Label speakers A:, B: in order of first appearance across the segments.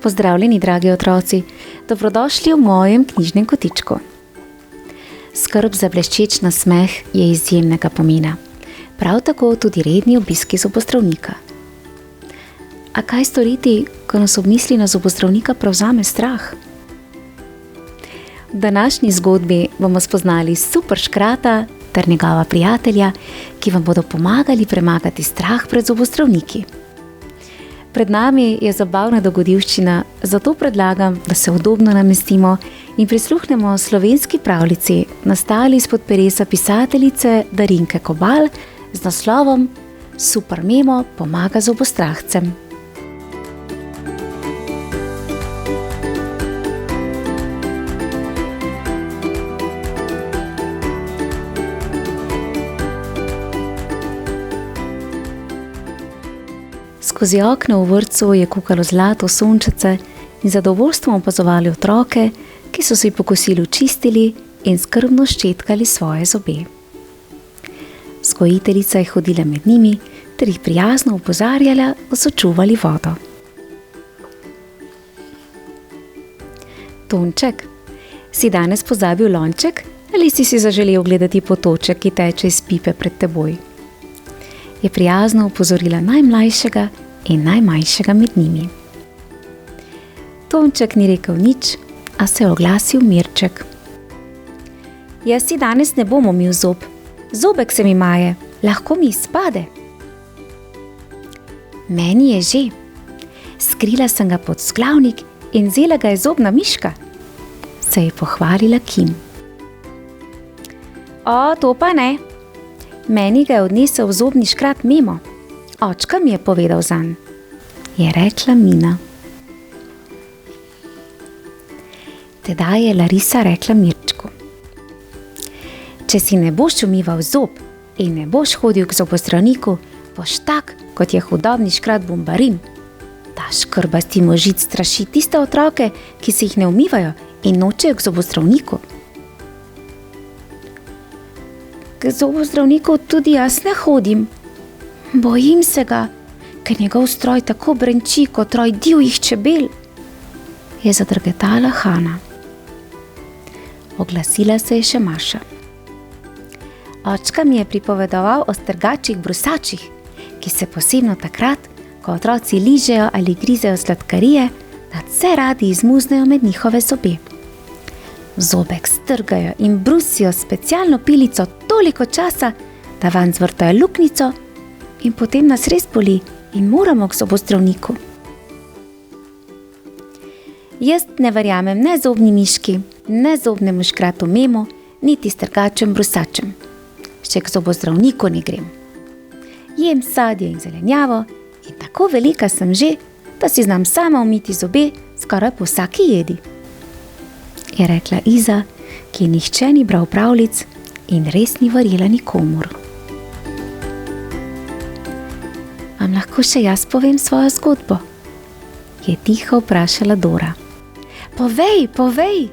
A: Pozdravljeni, dragi otroci, dobrodošli v mojem knjižnem kotičku. Skrb za bleščeč nasmeh je izjemnega pomena, prav tako tudi redni obiski zobozdravnika. A kaj storiti, ko nas ob misli na zobozdravnika prevzame strah? V današnji zgodbi bomo spoznali super škrata ter njegova prijatelja, ki vam bodo pomagali premagati strah pred zobozdravniki. Pred nami je zabavna dogodivščina, zato predlagam, da se udobno namestimo in prisluhnemo slovenski pravljici, nastali izpod peresa pisateljice Darinke Kobal z naslovom Super Memo pomaga zobostrahcem. Skozi okno v vrtcu je kukalo zlato sončece in zadovoljstvom opazovali otroke, ki so si po kosilu čistili in skrbno ščetkali svoje zobe. Vzgojiteljica je hodila med njimi ter jih prijazno opozarjala, da so čuvali vodo. Tonček, si danes pozabil lonček ali si zaželel gledati potoček, ki teče iz pipe pred teboj? Je prijazno opozorila najmlajšega in najmanjšega med njimi. Tonček ni rekel nič, a se je oglasil Mirček. Jaz si danes ne bom umil zob, zobek se mi maje, lahko mi izpade. Meni je že, skrila sem ga pod vzglavnik in vzela ga je zobna miška, se je pohvalila Kim. O, to pa ne. Meni ga je odnesel zobni škrat Memo. Očka mi je povedal zanj, je rekla Mina. Tedaj je Larisa rekla Mirčku. Če si ne boš umival zob in ne boš hodil k zobozdravniku, boš tak, kot je hudobni škrat Bombarin. Ta škrbasti možic straši tiste otroke, ki si jih ne umivajo in nočejo k zobozdravniku. K zobozdravniku tudi jaz ne hodim. Bojim se ga, ker njegov stroj tako brenči kot roj divjih čebel, je zadrgetala Hana. Oglasila se je še Maša. Očka mi je pripovedoval o strgačih brusačih, ki se posebno takrat, ko otroci ližejo ali grizejo sladkarije, nadvse radi izmuznejo med njihove zobe. Zobek strgajo in brusijo s specialno pilico toliko časa, da vanj zvrtajo luknjico in potem nas res boli in moramo k zobozdravniku. Jaz ne verjamem ne zobni miški, ne zobnemu škratu Memo, niti strgačem brusačem. Še k zobozdravniku ne grem. Jem sadje in zelenjavo in tako velika sem že, da si znam sama umiti zobe skoraj po vsaki jedi, je rekla Iza, ki nihče ni bral pravljic in res ni verjela nikomur. Vam lahko še jaz povem svojo zgodbo? Je tiho vprašala Dora. Povej, povej,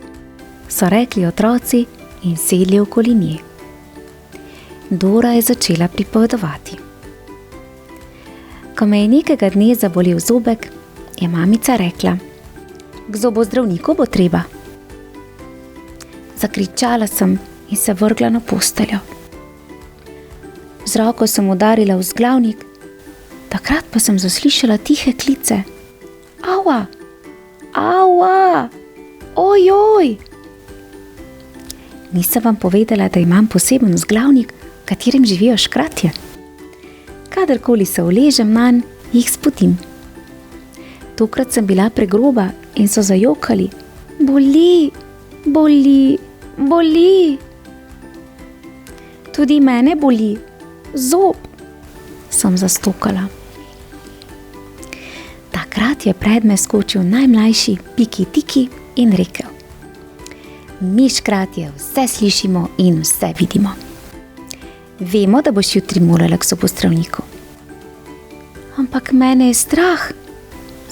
A: so rekli otroci in sedli okoli nje. Dora je začela pripovedovati. Ko me je nekega dne zabolel zobek, je mamica rekla: K zobozdravniku bo treba. Zakričala sem in se vrgla na posteljo. Z roko sem udarila v vzglavnik, takrat pa sem zaslišala tihe klice. Aua, aua, ojoj. Nisem vam povedala, da imam poseben vzglavnik, v katerem živijo škratje. Kadarkoli se uležem nanj, jih spotim. Tokrat sem bila pregroba in so zajokali. Boli, boli, boli. Tudi mene boli, zob, sem zastokala. Takrat je pred me skočil najmlajši Piki Tiki in rekel: Mi škratje vse slišimo in vse vidimo. Vemo, da boš jutri morala k zobozdravniku. Ampak mene je strah,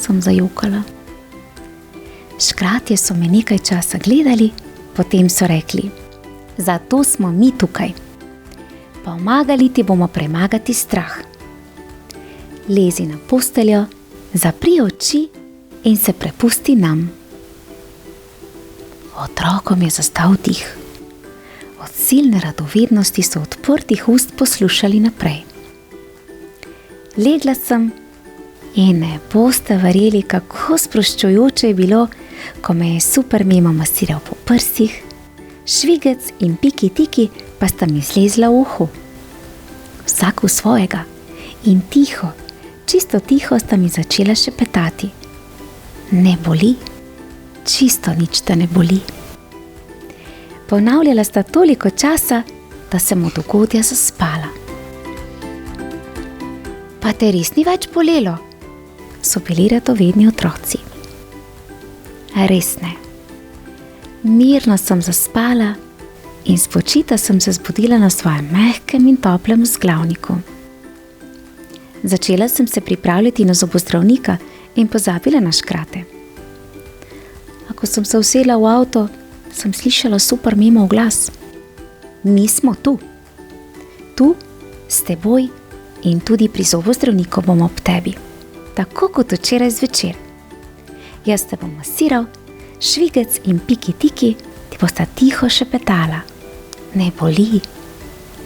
A: sem zajokala. Škratje so me nekaj časa gledali, potem so rekli: zato smo mi tukaj. Pomagali ti bomo premagati strah. Lezi na posteljo, zapri oči in se prepusti nam. Otrokom je zastal dih. Od silne radovednosti so odprtih ust poslušali naprej. Legla sem in ne boste verjeli, kako sproščujoče je bilo, ko me je Super Memo masiral po prsih, Švigec in Piki Tiki pa sta mi zlezla v uho. Vsak v svojega in tiho, čisto tiho sta mi začela šepetati. Ne boli, čisto nič te ne boli. Ponavljala sta toliko časa, da sem od ugodja zaspala. Pa te res ni več bolelo? So bili radovedni otroci. Res ne. Mirno sem zaspala in spočita sem se zbudila na svojem mehkem in toplem vzglavniku. Začela sem se pripravljati na zobozdravnika in pozabila na škrate. A ko sem se usedla v avto, sem slišala Super Memo glas. Mi smo tu. Tu, s teboj in tudi pri zobozdravniku bomo ob tebi. Tako kot včeraj zvečer. Jaz te bom masiral, Švigec in Piki Tiki ti bosta tiho šepetala. Ne boli,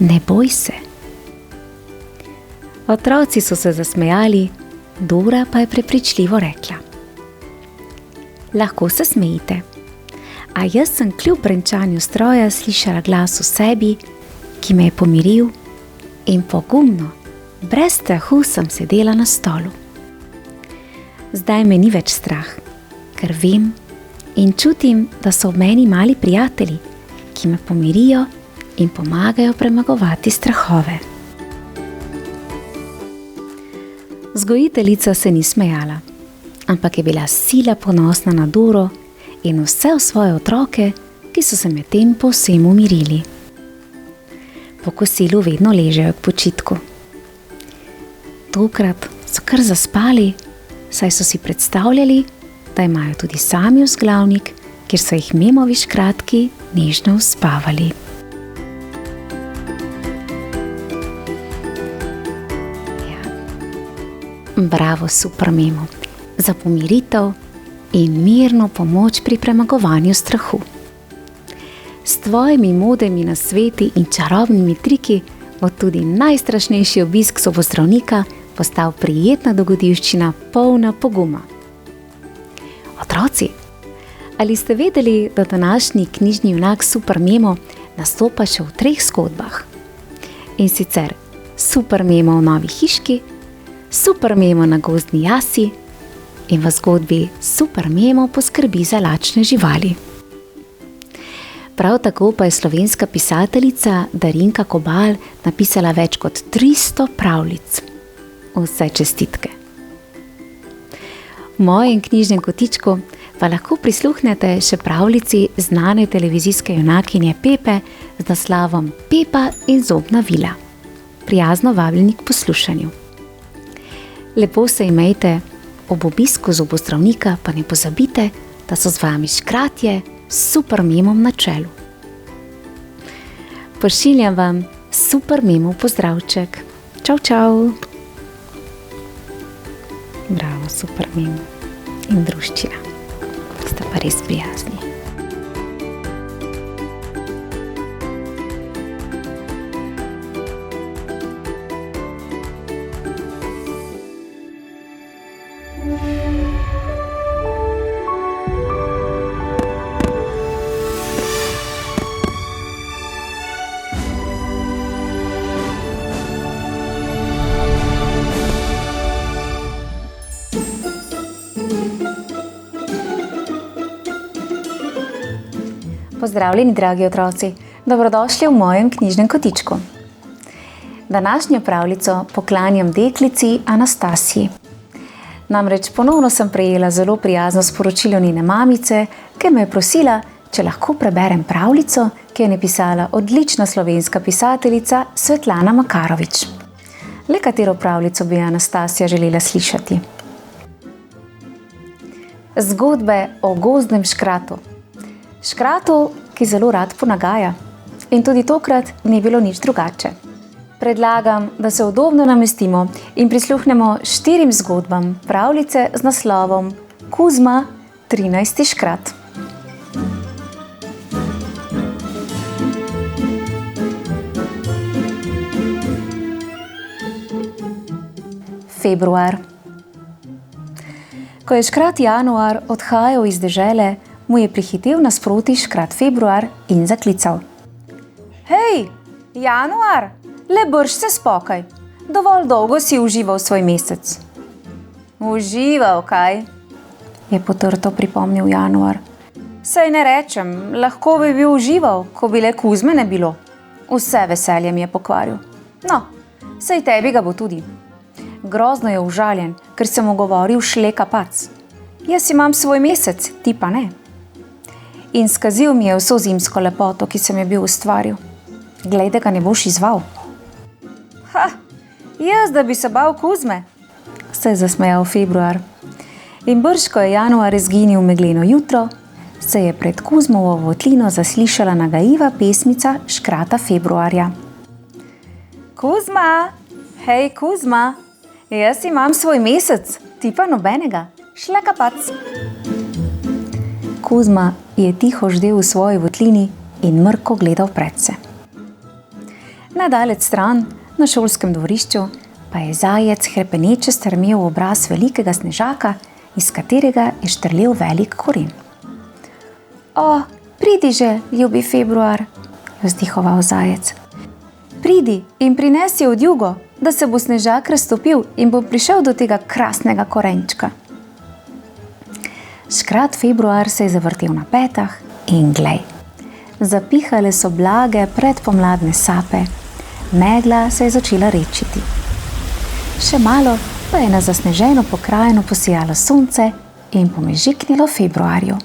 A: ne boj se. Otroci so se zasmejali, Dora pa je prepričljivo rekla: lahko se smejite. A jaz sem kljub brenčanju stroja slišala glas v sebi, ki me je pomiril, in pogumno, brez strahu sem sedela na stolu. Zdaj me ni več strah, ker vem in čutim, da so ob meni mali prijatelji, ki me pomirijo in pomagajo premagovati strahove. Vzgojiteljica se ni smejala, ampak je bila sila ponosna na Doro in vse v svoje otroke, ki so se medtem povsem umirili. Po kosilu vedno ležejo k počitku. Tokrat so kar zaspali, saj so si predstavljali, da imajo tudi sami vzglavnik, kjer so jih Memovi škratki nežno uspavali. Bravo, Super Memo, za pomiritev in mirno pomoč pri premagovanju strahu. S tvojimi modrimi nasveti in čarobnimi triki bo tudi najstrašnejši obisk zobozdravnika postal prijetna dogodivščina, polna poguma. Otroci, ali ste vedeli, da današnji knjižni junak Super Memo nastopa še v 3 zgodbah? In sicer Super Memo v novi hiški, Super Memo na gozdni jasi in v zgodbi Super Memo poskrbi za lačne živali. Prav tako pa je slovenska pisateljica Darinka Kobal napisala več kot 300 pravljic. Vse čestitke. V mojem knjižnem kotičku pa lahko prisluhnete še pravljici znane televizijske junakinje Pepe z naslovom Pepa in zobna vila. Prijazno vabljeni k poslušanju. Lepo se imejte, ob obisku zobozdravnika pa ne pozabite, da so z vami škratje s Super Memom na čelu. Pošiljam vam Super Memov pozdravček. Čau, čau. Bravo, Super Memo in druščina. Sta pa res prijazni. Pozdravljeni, dragi otroci, dobrodošli v mojem knjižnem kotičku. Današnjo pravljico poklanjam deklici Anastasiji. Namreč ponovno sem prejela zelo prijazno sporočilo njene mamice, ki me je prosila, če lahko preberem pravljico, ki je napisala odlična slovenska pisateljica Svetlana Makarovič. Le katero pravljico bi Anastasija želela slišati? Zgodbe o gozdnem škratu. Škratu, ki zelo rad ponagaja. In tudi tokrat ni bilo nič drugače. Predlagam, da se udobno namestimo in prisluhnemo 4 zgodbam pravljice z naslovom Kuzma, 13. škrat. Februar. Ko je škrat Januar odhajal iz dežele, mu je prihitel nasproti škrat Februar in zaklical. Hej, Januar, le brž se spokaj. Dovolj dolgo si užival svoj mesec. Užival, kaj? Je potrto pripomnil Januar. Saj ne rečem, lahko bi bil užival, ko bi le Kuzme ne bilo. Vse veselje mi je pokvaril. No, saj tebi ga bo tudi. Grozno je užaljen, ker sem mu govoril šleka pac. Jaz imam svoj mesec, ti pa ne. In skazil mi je vso zimsko lepoto, ki sem je bil ustvaril. Glej, da ga ne boš izval. Ha, jaz da bi se bal Kuzme, se je zasmejal Februar. In brž, ko je Januar izginil megleno jutro, se je pred Kuzmovo votlino zaslišala nagajiva pesmica škrata Februarja. Kuzma, hej Kuzma, jaz imam svoj mesec, ti pa nobenega, šleka pac. Kuzma je tiho ždel v svoji votlini in mrko gledal predse. Nadalec stran, na šolskem dvorišču, pa je zajec hrepeneče strmel v obraz velikega snežaka, iz katerega je štrlel velik koren. O, pridi že, ljubi Februar, je vzdihoval zajec. Pridi in prinesi odjugo, da se bo snežak raztopil in bo prišel do tega krasnega korenčka. Škrat Februar se je zavrtel na petah in glej. Zapihale so blage predpomladne sape, megla se je začela redčiti. Še malo pa je na zasneženo pokrajino posijalo sonce in pomežiknilo Februarju.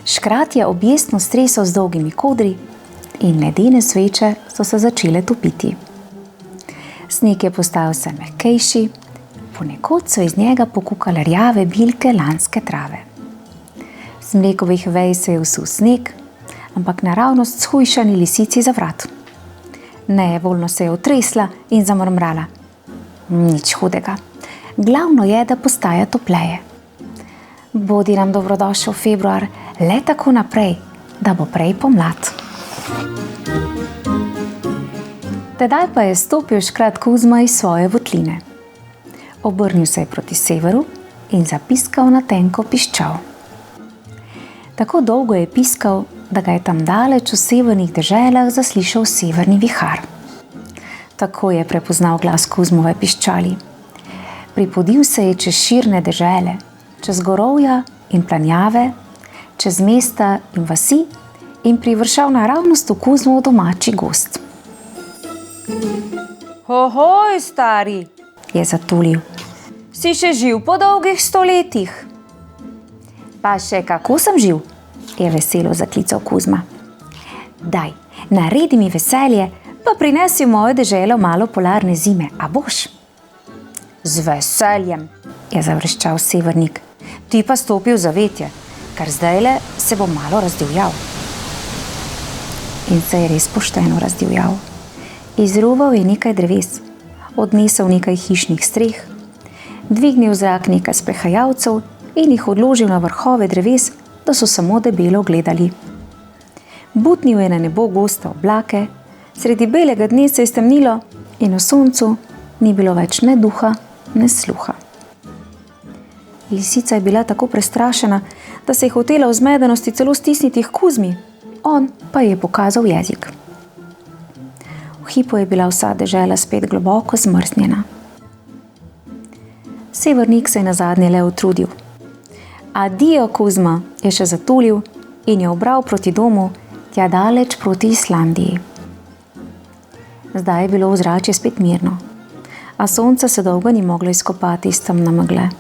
A: Škrat je objestno stresal z dolgimi kodri in ledene sveče so se začele topiti. Sneg je postal vse mehkejši, ponekod so iz njega pokukale rjave bilke lanske trave. Z mlekovih vej se je vsul sneg, ampak naravnost shujšani lisici za vrat. Nejevoljno se je otresla in zamrmrala. Nič hudega. Glavno je, da postaja topleje. Bodi nam dobrodošel Februar, le tako naprej, da bo prej pomlad. Tedaj pa je stopil škrat Kuzma iz svoje votline. Obrnil se je proti severu in zapiskal na tenko piščal. Tako dolgo je piskal, da ga je tam daleč v severnih deželah zaslišal severni vihar. Tako je prepoznal glas Kuzmove piščali. Pripodil se je čez širne dežele, čez gorovja in planjave, čez mesta in vasi in privršal naravnost v Kuzmov domači gozd. Hohoj, stari, je zatulil. Si še živ po dolgih 100 letih? Pa še kako sem živ, je veselo zaklical Kuzma. Daj, naredi mi veselje, pa prinesi v mojo deželo malo polarne zime, a boš? Z veseljem, je zavreščal severnik. Ti pa stopi v zavetje, kar zdajle se bo malo razdivjal. In se je res pošteno razdivjal. Izruval je nekaj dreves, odnesel nekaj hišnih streh, dvignil v zrak nekaj sprehajalcev in jih odložil na vrhove dreves, da so samo debelo gledali. Butnil je na nebo goste oblake, sredi belega dne se je stemnilo in v soncu ni bilo več ne duha, ne sluha. Lisica je bila tako prestrašena, da se je hotela v zmedenosti celo stisniti k Kuzmi, on pa je pokazal jezik. V hipu je bila vsa dežela spet globoko zmrznjena. Severnik se je nazadnje le utrudil. Adijo, Kuzma, je še zatulil in je obral proti domu, tja daleč proti Islandiji. Zdaj je bilo ozračje spet mirno, a sonce se dolgo ni moglo izkopati iz temne megle.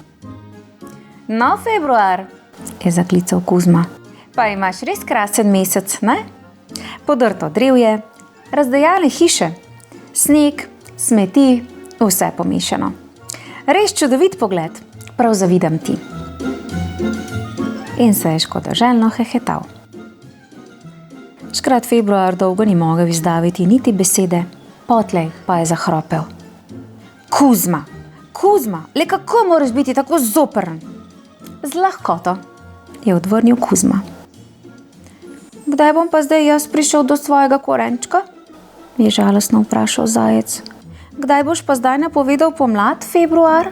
A: No, Februar, je zaklical Kuzma, pa imaš res krasen mesec, ne? Podrto drevje, razdejane hiše, sneg, smeti, vse pomešano. Res čudovit pogled, prav zavidam ti. in se je škodoželjno hehetal. Škrat Februar dolgo ni mogel izdaviti niti besede, potlej pa je zahropel. Kuzma, Kuzma, le kako moraš biti tako zoprn? Z lahkoto, je odvrnil Kuzma. Kdaj bom pa zdaj jaz prišel do svojega korenčka? Je žalostno vprašal zajec. Kdaj boš pa zdaj napovedal pomlad, Februar?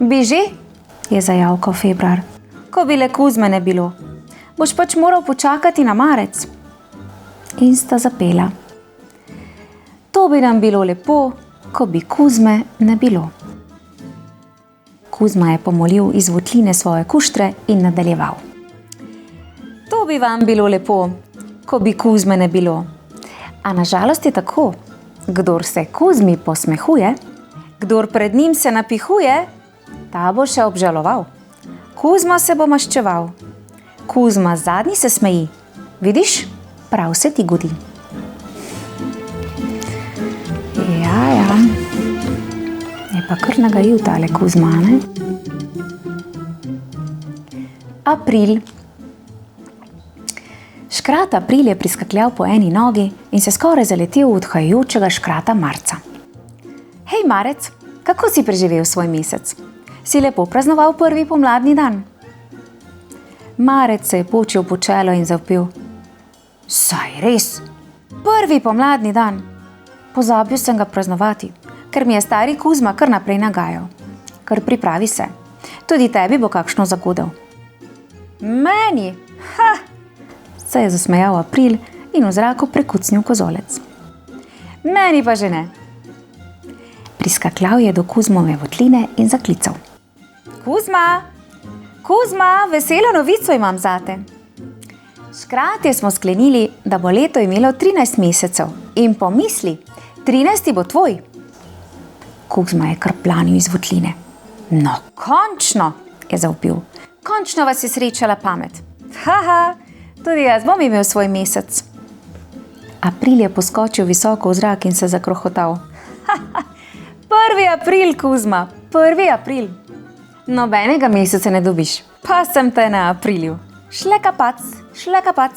A: Beži, je zajavkal Februar. Ko bi le Kuzme ne bilo, boš pač moral počakati na marec. In sta zapela. To bi nam bilo lepo, ko bi Kuzme ne bilo. Kuzma je pomolil iz votline svoje kuštre in nadaljeval. To bi vam bilo lepo, ko bi Kuzme ne bilo. A nažalost je tako, kdor se Kuzmi posmehuje, kdor pred njim se napihuje, ta bo še obžaloval. Kuzma se bo maščeval. Kuzma zadnji se smeji. Vidiš, prav se ti godi. Ja. Je pa kar nagajil tale Kuzma, ne? April. Škrat April je priskakljal po eni nogi in se skoraj zaletel v odhajajočega škrata Marca. Hej, Marec, kako si preživel svoj mesec? Si lepo praznoval prvi pomladni dan? Marec se je počel po čelo in zavpil. Saj res, prvi pomladni dan. Pozabil sem ga praznovati, ker mi je stari Kuzma kar naprej nagajal. Kar pripravi se, tudi tebi bo kakšno zagodel. Meni? Ha! Se je zasmejal April in v zraku prekucnil kozolec. Meni pa že ne. Priskakljal je do Kuzmove votline in zaklical. Kuzma, Kuzma, veselo novico imam zate. Škratje smo sklenili, da bo leto imelo 13 mesecev in pomisli, 13. bo tvoj. Kuzma je kar planil iz votline. No, končno, je zavpil. Končno vas je srečala pamet. Haha, tudi jaz bom imel svoj mesec. April je poskočil visoko v zrak in se zakrohotal. 1. april, Kuzma, 1. april. Nobenega meseca ne dobiš, pa sem te na Aprilju. Šlekapac, šlekapac.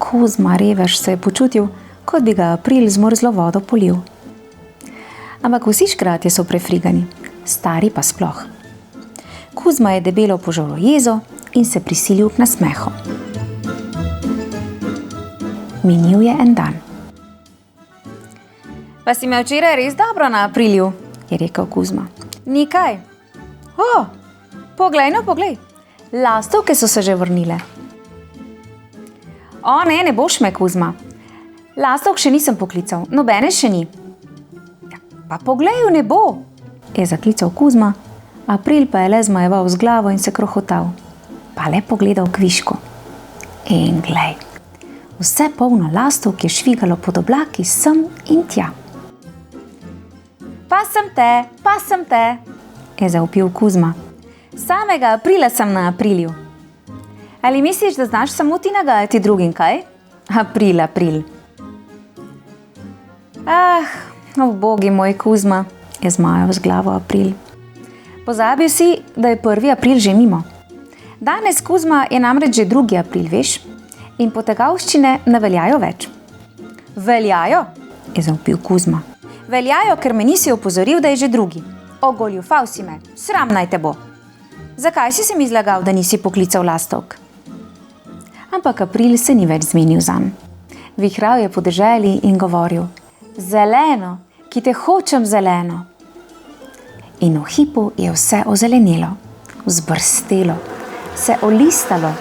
A: Kuzma revež se je počutil, kot bi ga April z mrzlo vodo polil. Ampak vsi škratje so prefrigani, stari pa sploh. Kuzma je debelo požrl jezo in se prisilil k nasmehu. Minil je en dan. Pa si imel včeraj res dobro na Aprilju, je rekel Kuzma. Nikaj. O, poglej, poglej. Lastovke so se že vrnile. O, ne boš me, Kuzma. Lastovk še nisem poklical, nobene še ni. Pa poglej v nebo, je zaklical Kuzma. April pa je le zmajeval z glavo in se krohotal. Pa le pogledal kvišku. In glej, vse polno lastovk je švigalo pod oblaki sem in tja. Pa sem te, je zavpil Kuzma. Samega Aprila sem na Aprilju. Ali misliš, da znaš samo ti nagajati drugim, kaj? April. Ubogi moj Kuzma, je zmajal z glavo April. Pozabil si, da je 1. april že mimo. Danes, Kuzma, je namreč že 2. april, veš? In potegavščine ne veljajo več. Veljajo, je zavpil Kuzma. Veljajo, ker me nisi opozoril, da je že 2. Ogoljufal si me, sram naj te bo. Zakaj si se mi zlagal, da nisi poklical lastovk? Ampak April se ni več zmenil zanj. Vihral je po deželi in govoril. Zeleno, ki te hočem zeleno. In v hipu je vse ozelenelo, vzbrstelo, se olistalo.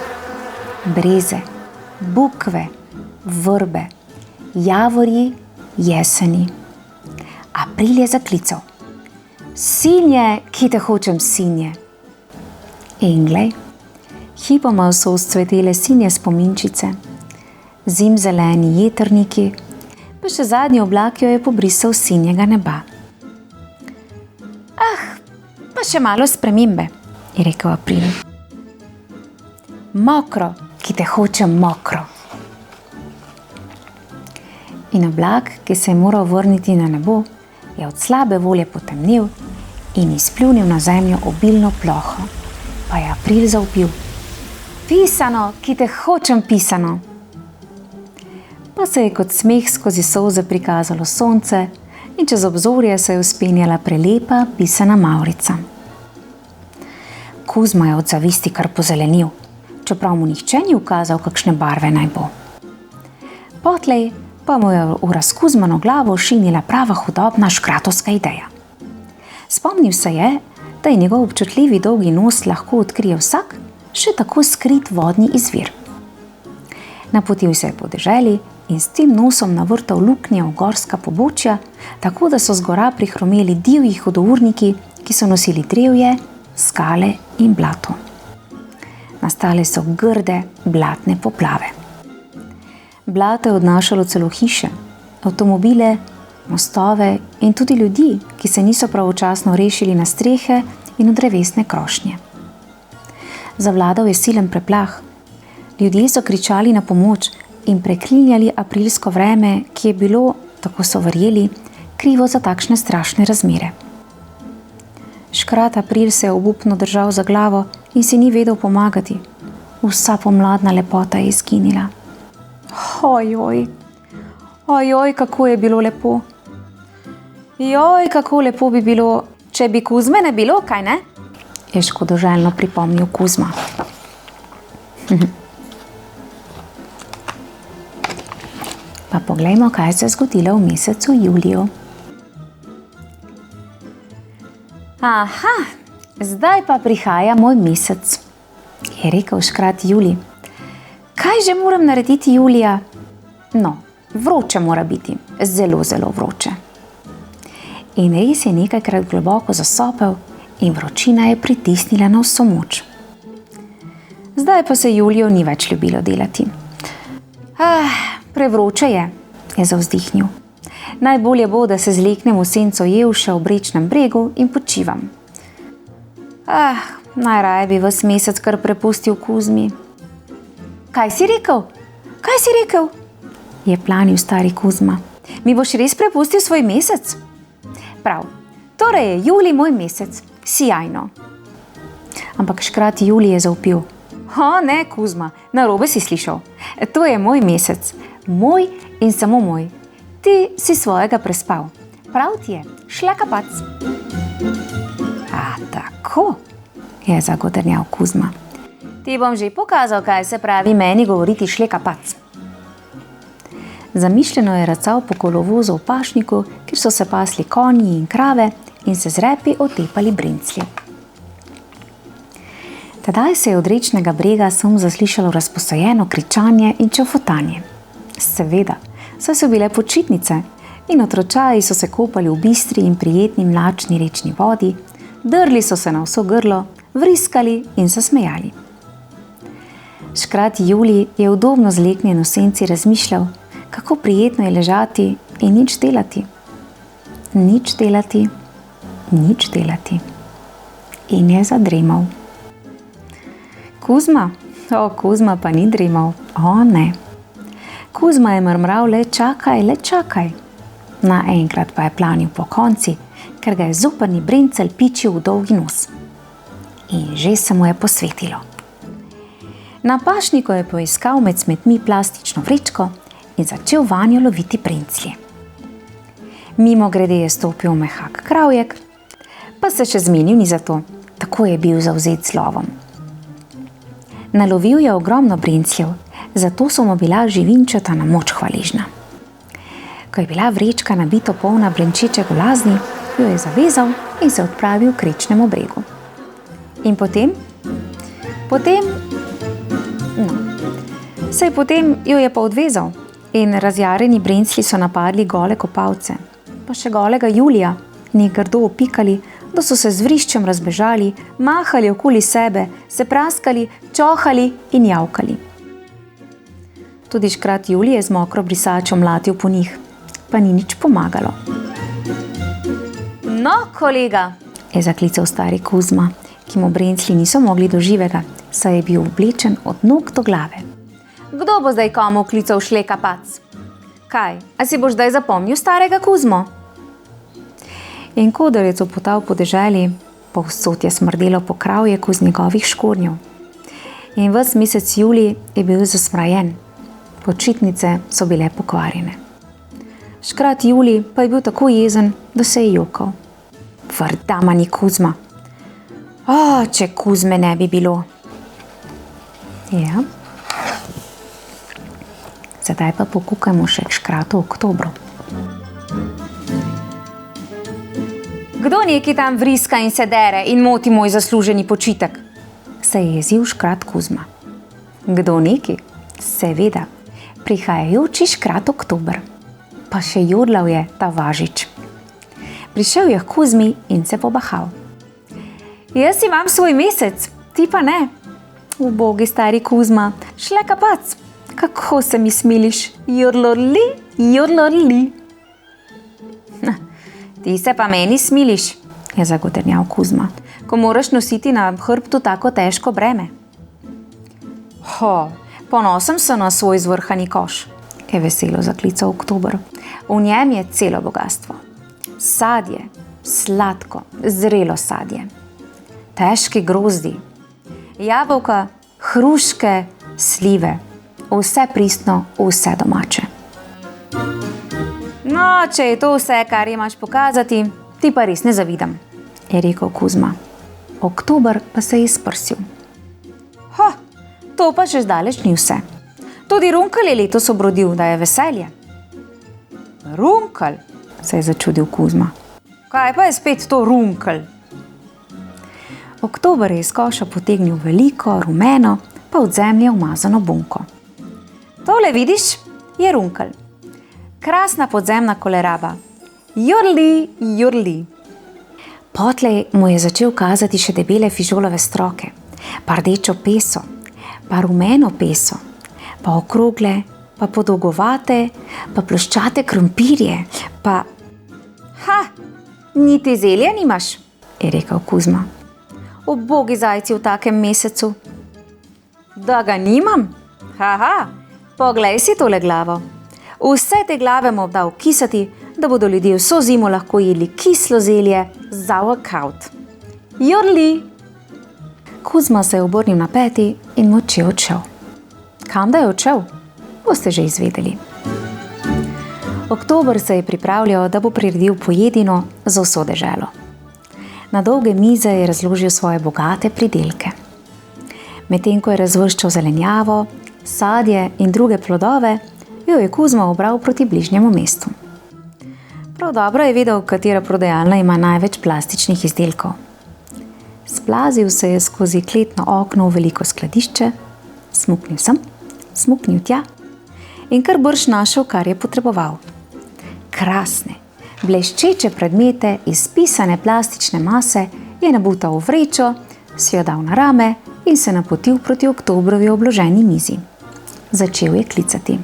A: Breze, bukve, vrbe, javorji, jeseni. April je zaklical. Sinje, ki te hočem, sinje. In glej, hipoma so vzcvetele sinje spominčice, zimzeleni jetrniki, pa še zadnji oblak jo je pobrisal sinjega neba. Pa še malo spremembe, je rekel April. Mokro, ki te hočem mokro. In oblak, ki se je moral vrniti na nebo, je od slabe volje potemnel in izpljunil na zemljo obilno ploho, pa je April zavpil: "Pisano, ki te hočem, pisano." Pa se je kot smeh skozi solze prikazalo sonce in čez obzorje se je vzpenjala prelepa pisana mavrica. Kuzma je od zavisti kar pozelenil, čeprav mu nihče ni ukazal, kakšne barve naj bo. Potlej pa mu je v razkuzmano glavo šinila prava hudobna škratovska ideja. Spomnil se je, da je njegov občutljivi dolgi nos lahko odkrije vsak, še tako skrit vodni izvir. Napotil se je po deželi in s tem nosom navrtal luknje v gorska pobočja, tako da so z gora prihromeli divji hudourniki, ki so nosili drevje, skale in blato. Nastale so grde blatne poplave. Blato je odnašalo celo hiše, avtomobile, mostove in tudi ljudi, ki se niso pravočasno rešili na strehe in v drevesne krošnje. Zavladal je silen preplah. Ljudje so kričali na pomoč in preklinjali aprilsko vreme, ki je bilo, tako so verjeli, krivo za takšne strašne razmere. Škrat April se je obupno držal za glavo in si ni vedel pomagati. Vsa pomladna lepota je izginila. Ojoj, ojoj, kako je bilo lepo. Joj, kako lepo bi bilo, če bi Kuzme ne bilo, kaj ne? Je škodoželjno pripomnil Kuzma. Pa poglejmo, kaj se je zgodilo v mesecu juliju. Aha, zdaj pa prihaja moj mesec, je rekel škrat Julij. Kaj že moram narediti julija? No, vroče mora biti, zelo, zelo vroče. In res je nekajkrat globoko zasopel in vročina je pritisnila na vso moč. Zdaj pa se Juliju ni več ljubilo delati. Prevroče je zavzdihnil. Najbolje bo, da se zleknem v senco Jevša v Brečnem bregu in počivam. Najraje bi ves mesec kar prepustil Kuzmi. Kaj si rekel? Kaj si rekel? Je planil stari Kuzma. Mi boš res prepustil svoj mesec? Prav, torej je julij moj mesec, sijajno. Ampak škrat Julij je zavpil. Ne, Kuzma, narobe si slišal. To je moj mesec, moj in samo moj. Ti si svojega prespal. Prav ti je, šlekapac. Tako, je zagodrnjal Kuzma. Ti bom že pokazal, kaj se pravi meni govoriti šlekapac. Zamišljeno je racal po kolovozu v pašniku, kjer so se pasli konji in krave in se z repi otepali brinclji. Tedaj se je od rečnega brega sem zaslišalo razposajeno kričanje in čofotanje. Seveda, saj so bile počitnice in otročaji so se kopali v bistri in prijetni mlačni rečni vodi, drli so se na vso grlo, vriskali in se smejali. Škrat Julij je udobno zleknjen v senci razmišljal, kako prijetno je ležati in nič delati. Nič delati, nič delati. In je zadremal. Kuzma? Kuzma pa ni dremal. Ne. Kuzma je mrmral, le čakaj. Naenkrat pa je planil po konci, ker ga je zoprni brincelj pičil v dolgi nos. In že se mu je posvetilo. Na pašniku je poiskal med smetmi plastično vrečko in začel vanjo loviti brinclje. Mimogrede je stopil mehak kravjek, pa se še zmenil ni za to, tako je bil zavzet z lovom. Nalovil je ogromno brincljev, zato so mu bila živinčeta na moč hvaležna. Ko je bila vrečka nabito polna brenčeče golazni, jo je zavezal in se odpravil k rečnemu bregu. In potem jo je pa odvezal in razjarjeni brinclji so napadli gole kopalce, pa še golega Julija, njih grdo opikali, da so se z vriščem razbežali, mahali okoli sebe, se praskali, čohali in javkali. Tudi škrat Julij je z mokro brisačo mlatil po njih, pa ni nič pomagalo. No, kolega, je zaklical stari Kuzma, ki mu brinclji niso mogli do živega, saj je bil oblečen od nog do glave. Kdo bo zdaj komu klical šlekapac? Kaj, a si boš zdaj zapomnil starega Kuzmo? In kodar je copotal po deželi, povsod je smrdelo po kravjeku z njegovih škornjev. In ves mesec julij je bil zasmrajen, počitnice so bile pokvarjene. Škrat Julij pa je bil tako jezen, da se je jokal. Vrdamani Kuzma. Če Kuzme ne bi bilo. Ja. Sedaj pa pokukajmo še k škratu Oktobru. Kdo neki tam vriska in se dere in moti moj zasluženi počitek? Se je jezil škrat Kuzma. Kdo neki? Seveda, prihajajoči škrat Oktober. Pa še jodlal je ta važič. Prišel je k Kuzmi in se pobahal. Jaz imam svoj mesec, ti pa ne. Ubogi stari Kuzma, šle kapac, kako se mi smiliš, jodlorli, jodlorli. Ti se pa meni smiliš, je zagodrnjal Kuzma, ko moraš nositi na hrbtu tako težko breme. Ponosen sem na svoj zvrhani koš, je veselo zaklical Oktober. V njem je celo bogastvo. Sadje, sladko, zrelo sadje. Težki grozdi, jabolka, hruške, slive, vse pristno, vse domače. No, če je to vse, kar imaš pokazati, ti pa res ne zavidam, je rekel Kuzma. Oktober pa se je izprsil. To pa še zdaleč ni vse. Tudi Runkelj je letos obrodil, da je veselje. Runkelj, se je začudil Kuzma. Kaj pa je spet to Runkelj? Oktober je iz koša potegnil veliko, rumeno, pa od zemlje umazano bunko. Tole vidiš, je Runkelj. Krasna podzemna koleraba. Jurli, jurli. Potlej mu je začel kazati še debele fižolove stroke, pa rdečo peso, pa rumeno peso, pa okrogle, pa podolgovate, pa ploščate krompirje, pa... Niti zelja nimaš, je rekel Kuzma. Ubogi zajci v takem mesecu. Da ga nimam? Poglej si tole glavo. Vse te glave bom dal kisati, da bodo ljudje vso zimo lahko jedli kislo zelje sauerkraut. Jurli! Kuzma se je obrnil na peti in molče odšel. Kam da je odšel? Boste že izvedeli. Oktober se je pripravljal, da bo priredil pojedino za vso deželo. Na dolge mize je razložil svoje bogate pridelke. Medtem ko je razvrščal zelenjavo, sadje in druge plodove, jo je Kuzma obral proti bližnjemu mestu. Prav dobro je vedel, katera prodajalna ima največ plastičnih izdelkov. Splazil se je skozi kletno okno v veliko skladišče, smuknil sem, smuknil tja in kar brž našel, kar je potreboval. Krasne, bleščeče predmete iz pisane plastične mase je nabutal v vrečo, si jo dal na rame in se napotil proti Oktobrovi obloženi mizi. Začel je klicati.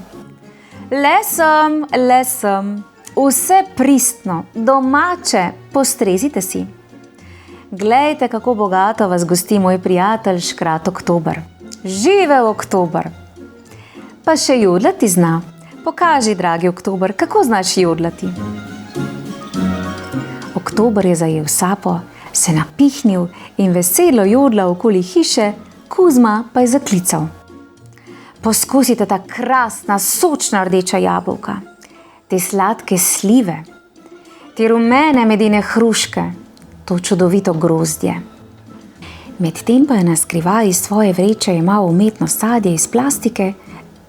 A: Le sem, vse pristno, domače, postrezite si. Glejte, kako bogato vas gosti moj prijatelj škrat Oktober. Živel Oktober! Pa še jodlati zna. Pokaži, dragi Oktober, kako znaš jodlati. Oktober je zajel sapo, se napihnil in veselo jodlal okoli hiše, Kuzma pa je zaklical. Poskusite ta krasna, sočna rdeča jabolka, te sladke slive, te rumene medene hruške, to čudovito grozdje. Medtem pa je na skrivaj iz svoje vreče jemal umetno sadje iz plastike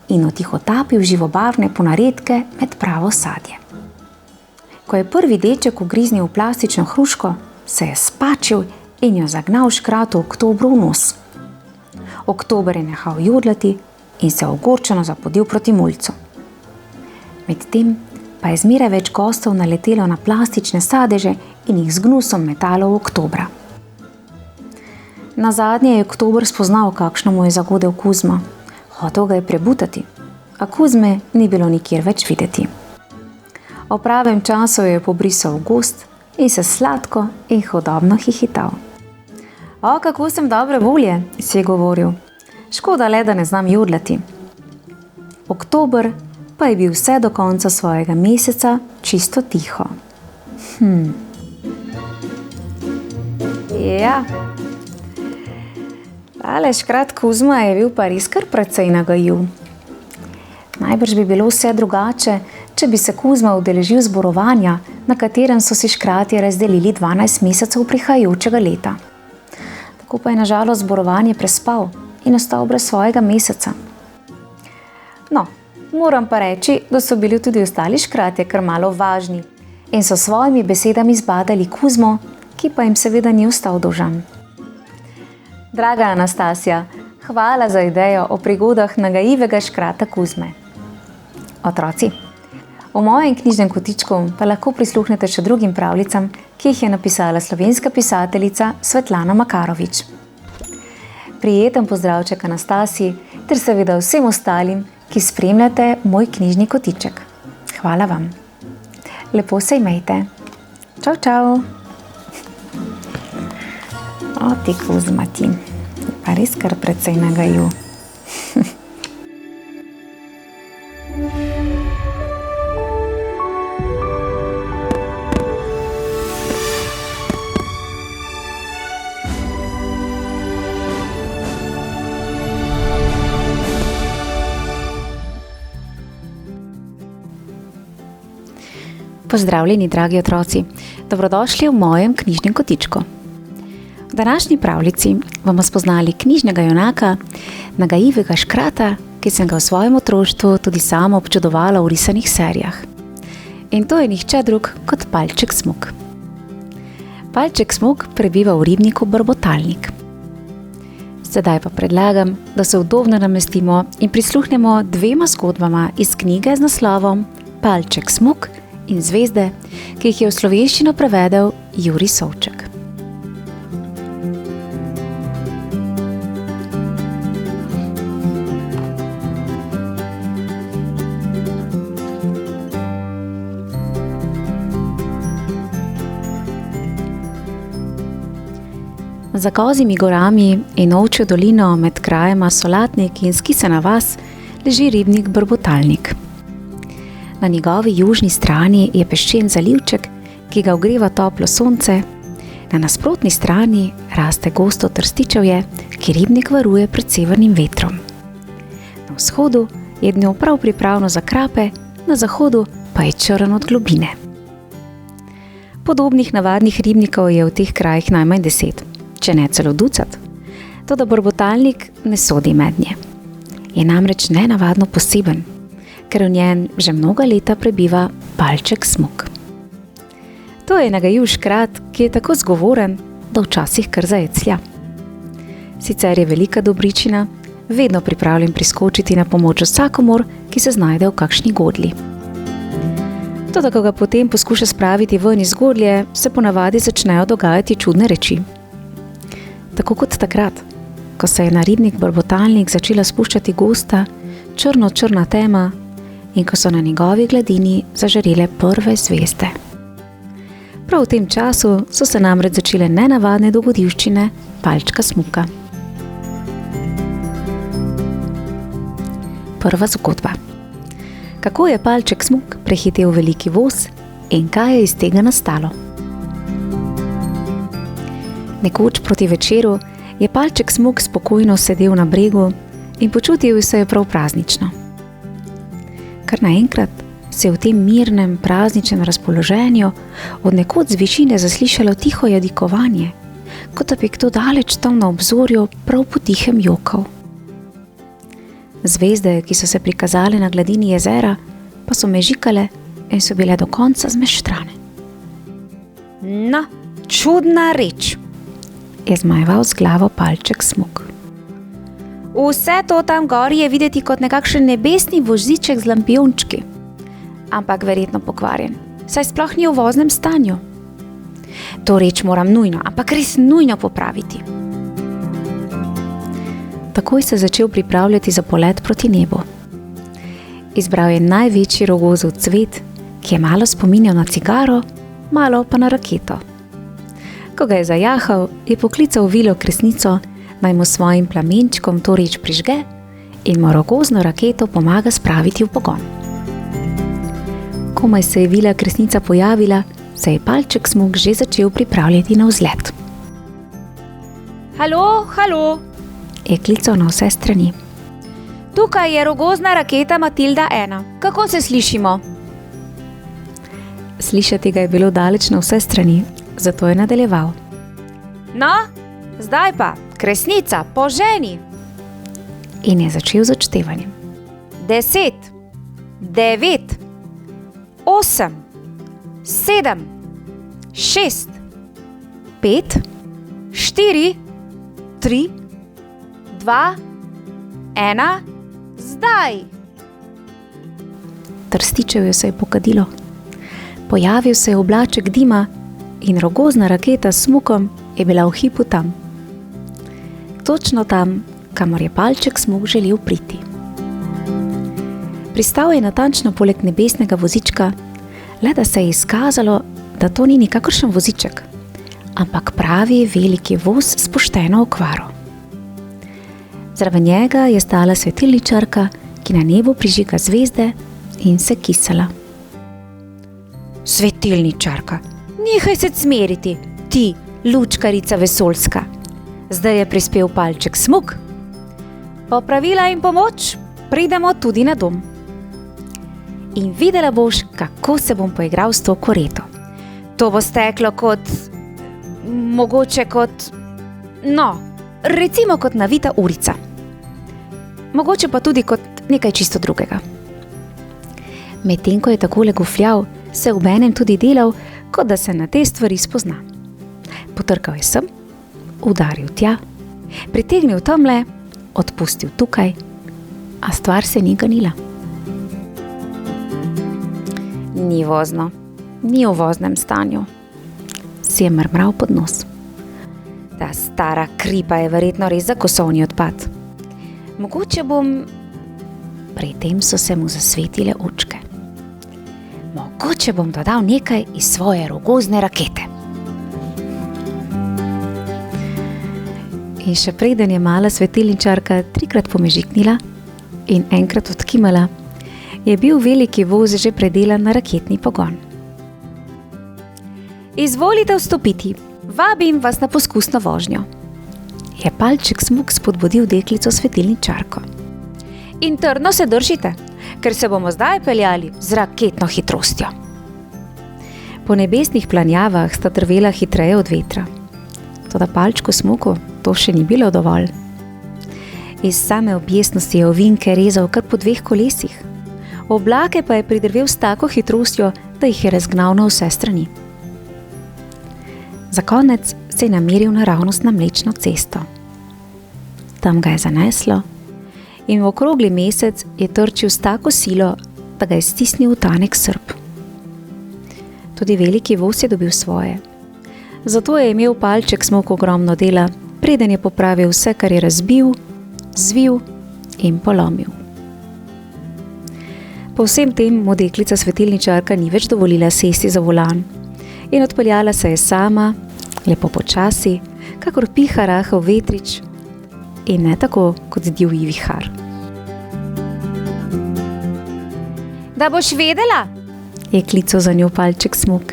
A: in otihotapil živobarvne ponaredke med pravo sadje. Ko je prvi deček ugriznil v plastično hruško, se je spačil in jo zagnal škratu Oktobru v nos. Oktober je nehal jodlati in se ogorčeno zapodil proti mulcu. Medtem pa je zmeraj več gostov naletelo na plastične sadeže in jih z gnusom metalo v Oktobra. Nazadnje je Oktober spoznal, kakšno mu je zagodel Kuzma. Hotel ga je prebutati, a Kuzme ni bilo nikjer več videti. O pravem času je pobrisal v gozd in se sladko in hudobno hihital. Kako sem dobre volje, si je govoril. Škoda le, da ne znam jodlati. Oktober pa je bil vse do konca svojega meseca čisto tiho. Ja. Tale škrat Kuzma je bil pa res kar precej nagajiv. Najbrž bi bilo vse drugače, če bi se Kuzma udeležil zborovanja, na katerem so si škratje razdelili 12 mesecev prihajajočega leta. Tako pa je na žalost zborovanje prespal in ostal brez svojega meseca. No, moram pa reči, da so bili tudi ostali škratje kar malo važni in so svojimi besedami zbadali Kuzmo, ki pa jim seveda ni ostal dolžan. Draga Anastasija, hvala za idejo o prigodah nagajivega škrata Kuzme. Otroci, v mojem knjižnem kotičku pa lahko prisluhnete še drugim pravljicam, ki jih je napisala slovenska pisateljica Svetlana Makarovič. Prijeten pozdravček Anastasiji ter seveda vsem ostalim, ki spremljate moj knjižni kotiček. Hvala vam. Lepo se imejte. Čau, čau. O, ti Kuzma ti, pa res kar precej nagajil. Pozdravljeni, dragi otroci. Dobrodošli v mojem knjižnem kotičku. V današnji pravljici bomo spoznali knjižnega junaka, nagajivega škrata, ki sem ga v svojem otroštvu tudi sama občudovala v risanih serijah. In to je nihče drug kot Palček Smuk. Palček Smuk prebiva v ribniku Brbotalnik. Sedaj pa predlagam, da se udobno namestimo in prisluhnemo dvema zgodbama iz knjige z naslovom Palček Smuk in zvezde, ki jih je v slovenščino prevedel Jurij Sovček. Za kozjimi gorami in ovčjo dolino med krajema Solatnik in Skisana vas leži ribnik Brbotalnik. Na njegovi južni strani je peščen zalivček, ki ga ogreva toplo sonce, na nasprotni strani raste gosto trstičevje, ki ribnik varuje pred severnim vetrom. Na vzhodu je dno prav pripravno za krape, na zahodu pa je črn od globine. Podobnih navadnih ribnikov je v teh krajih najmanj 10, če ne celo ducat, toda Brbotalnik ne sodi mednje. Je namreč nenavadno poseben, ker v njem že mnoga leta prebiva Palček Smuk. To je nagajiv škrat, ki je tako zgovoren, da včasih kar zajeclja. Sicer je velika dobričina, vedno pripravljen priskočiti na pomoč vsakomur, ki se znajde v kakšni godlji. Toda, ko ga potem poskuša spraviti ven iz godlje, se ponavadi začnejo dogajati čudne reči. Tako kot takrat, ko se je na ribnik Brbotalnik začela spuščati gosta, črna tema, in ko so na njegovi gladini zažarele prve zvezde. Prav v tem času so se namreč začele nenavadne dogodivščine Palčka Smuka. Prva zgodba. Kako je Palček Smuk prehitel veliki voz in kaj je iz tega nastalo? Nekoč proti večeru je Palček Smuk spokojno sedel na bregu in počutil se je prav praznično. Kar naenkrat se je v tem mirnem, prazničnem razpoloženju od nekod z višine zaslišalo tiho jadikovanje, kot da bi kdo daleč tam na obzorju prav potihem jokal. Zvezde, ki so se prikazale na gladini jezera, pa so mežikale in so bile do konca zmeštrane. No, čudna reč, je zmajeval z glavo Palček Smuk. Vse to tam gori je videti kot nekakšen nebesni voziček z lampiončki, ampak verjetno pokvarjen, saj sploh ni v voznem stanju. To reč moram nujno, ampak res nujno popraviti. Takoj se je začel pripravljati za polet proti nebu. Izbral je največji rogozov cvet, ki je malo spominjal na cigaro, malo pa na raketo. Ko ga je zajahal, je poklical Vilo Kresnico, naj mu svojim plamenčkom to reč prižge in mu rogozno raketo pomaga spraviti v pogon. Komaj se je Vila Kresnica pojavila, se je Palček Smuk že začel pripravljati na vzlet.
B: Halo, halo.
A: Je klical na vse strani.
B: Tukaj je rogozna raketa Matilda 1. Kako se slišimo?
A: Slišati ga je bilo daleč na vse strani, zato je nadaljeval.
B: No, zdaj pa, kresnica, poženi.
A: In je začel z odštevanjem.
B: 10, 9, 8, 7, 6,
A: 5,
B: 4, 3, 2, 1, zdaj.
A: Trstičevju se je pokadilo. Pojavil se je oblaček dima in rogozna raketa s smukom je bila v hipu tam. Točno tam, kamor je palček smuk želel priti. Pristal je natančno poleg nebesnega vozička, le da se je izkazalo, da to ni nikakršen voziček, ampak pravi veliki voz s pošteno okvaro. Zraven njega je stala svetilničarka, ki na nebu prižiga zvezde in se kisala.
B: Svetilničarka, nehaj se cmeriti, ti, lučkarica vesoljska. Zdaj je prispel palček smuk. Popravila in pomoč, pridemo tudi na dom. In videla boš, kako se bom poigral s to koreto. To bo steklo kot, mogoče kot, no, recimo kot navita urica. Mogoče pa tudi kot nekaj čisto drugega. Medtem ko je takole gofljal, se obenem tudi delal, kot da se na te stvari spozna. Potrkal je sem, udaril tja, pritegnil tamle, odpustil tukaj, a stvar se ni ganila. Ni vozno, ni v voznem stanju, si je mrmral pod nos. Ta stara kripa je verjetno res za kosovni odpad. Mogoče bom... Pri tem so se mu zasvetile očke. Mogoče bom dodal nekaj iz svoje rogozne rakete. In še preden je mala svetilničarka 3-krat pomežiknila in enkrat odkimala, je bil veliki voz že predelan na raketni pogon. Izvolite vstopiti, vabim vas na poskusno vožnjo, je palček smuk spodbudil deklico svetilničarko. In trdno se držite, ker se bomo zdaj peljali z raketno hitrostjo. Po nebesnih planjavah sta drvela hitreje od vetra. Toda palčku smuku to še ni bilo dovolj. Iz same objestnosti je ovinke rezal kar po 2 kolesih. Oblake pa je pridrvel s tako hitrostjo, da jih je razgnal na vse strani. Za konec se je nameril naravnost na Mlečno cesto. Tam ga je zaneslo in v okrogli mesec je trčil s tako silo, da ga je stisnil v tanek srp. Tudi veliki voz je dobil svoje. Zato je imel palček smuk ogromno dela, preden je popravil vse, kar je razbil, zvil in polomil. Po vsem tem mu deklica svetilničarka ni več dovolila sesti za volan in odpeljala se je sama, lepo počasi, kakor piha rahel vetrič in ne tako kot divji vihar. Da boš vedela, je klical za njo palček smuk.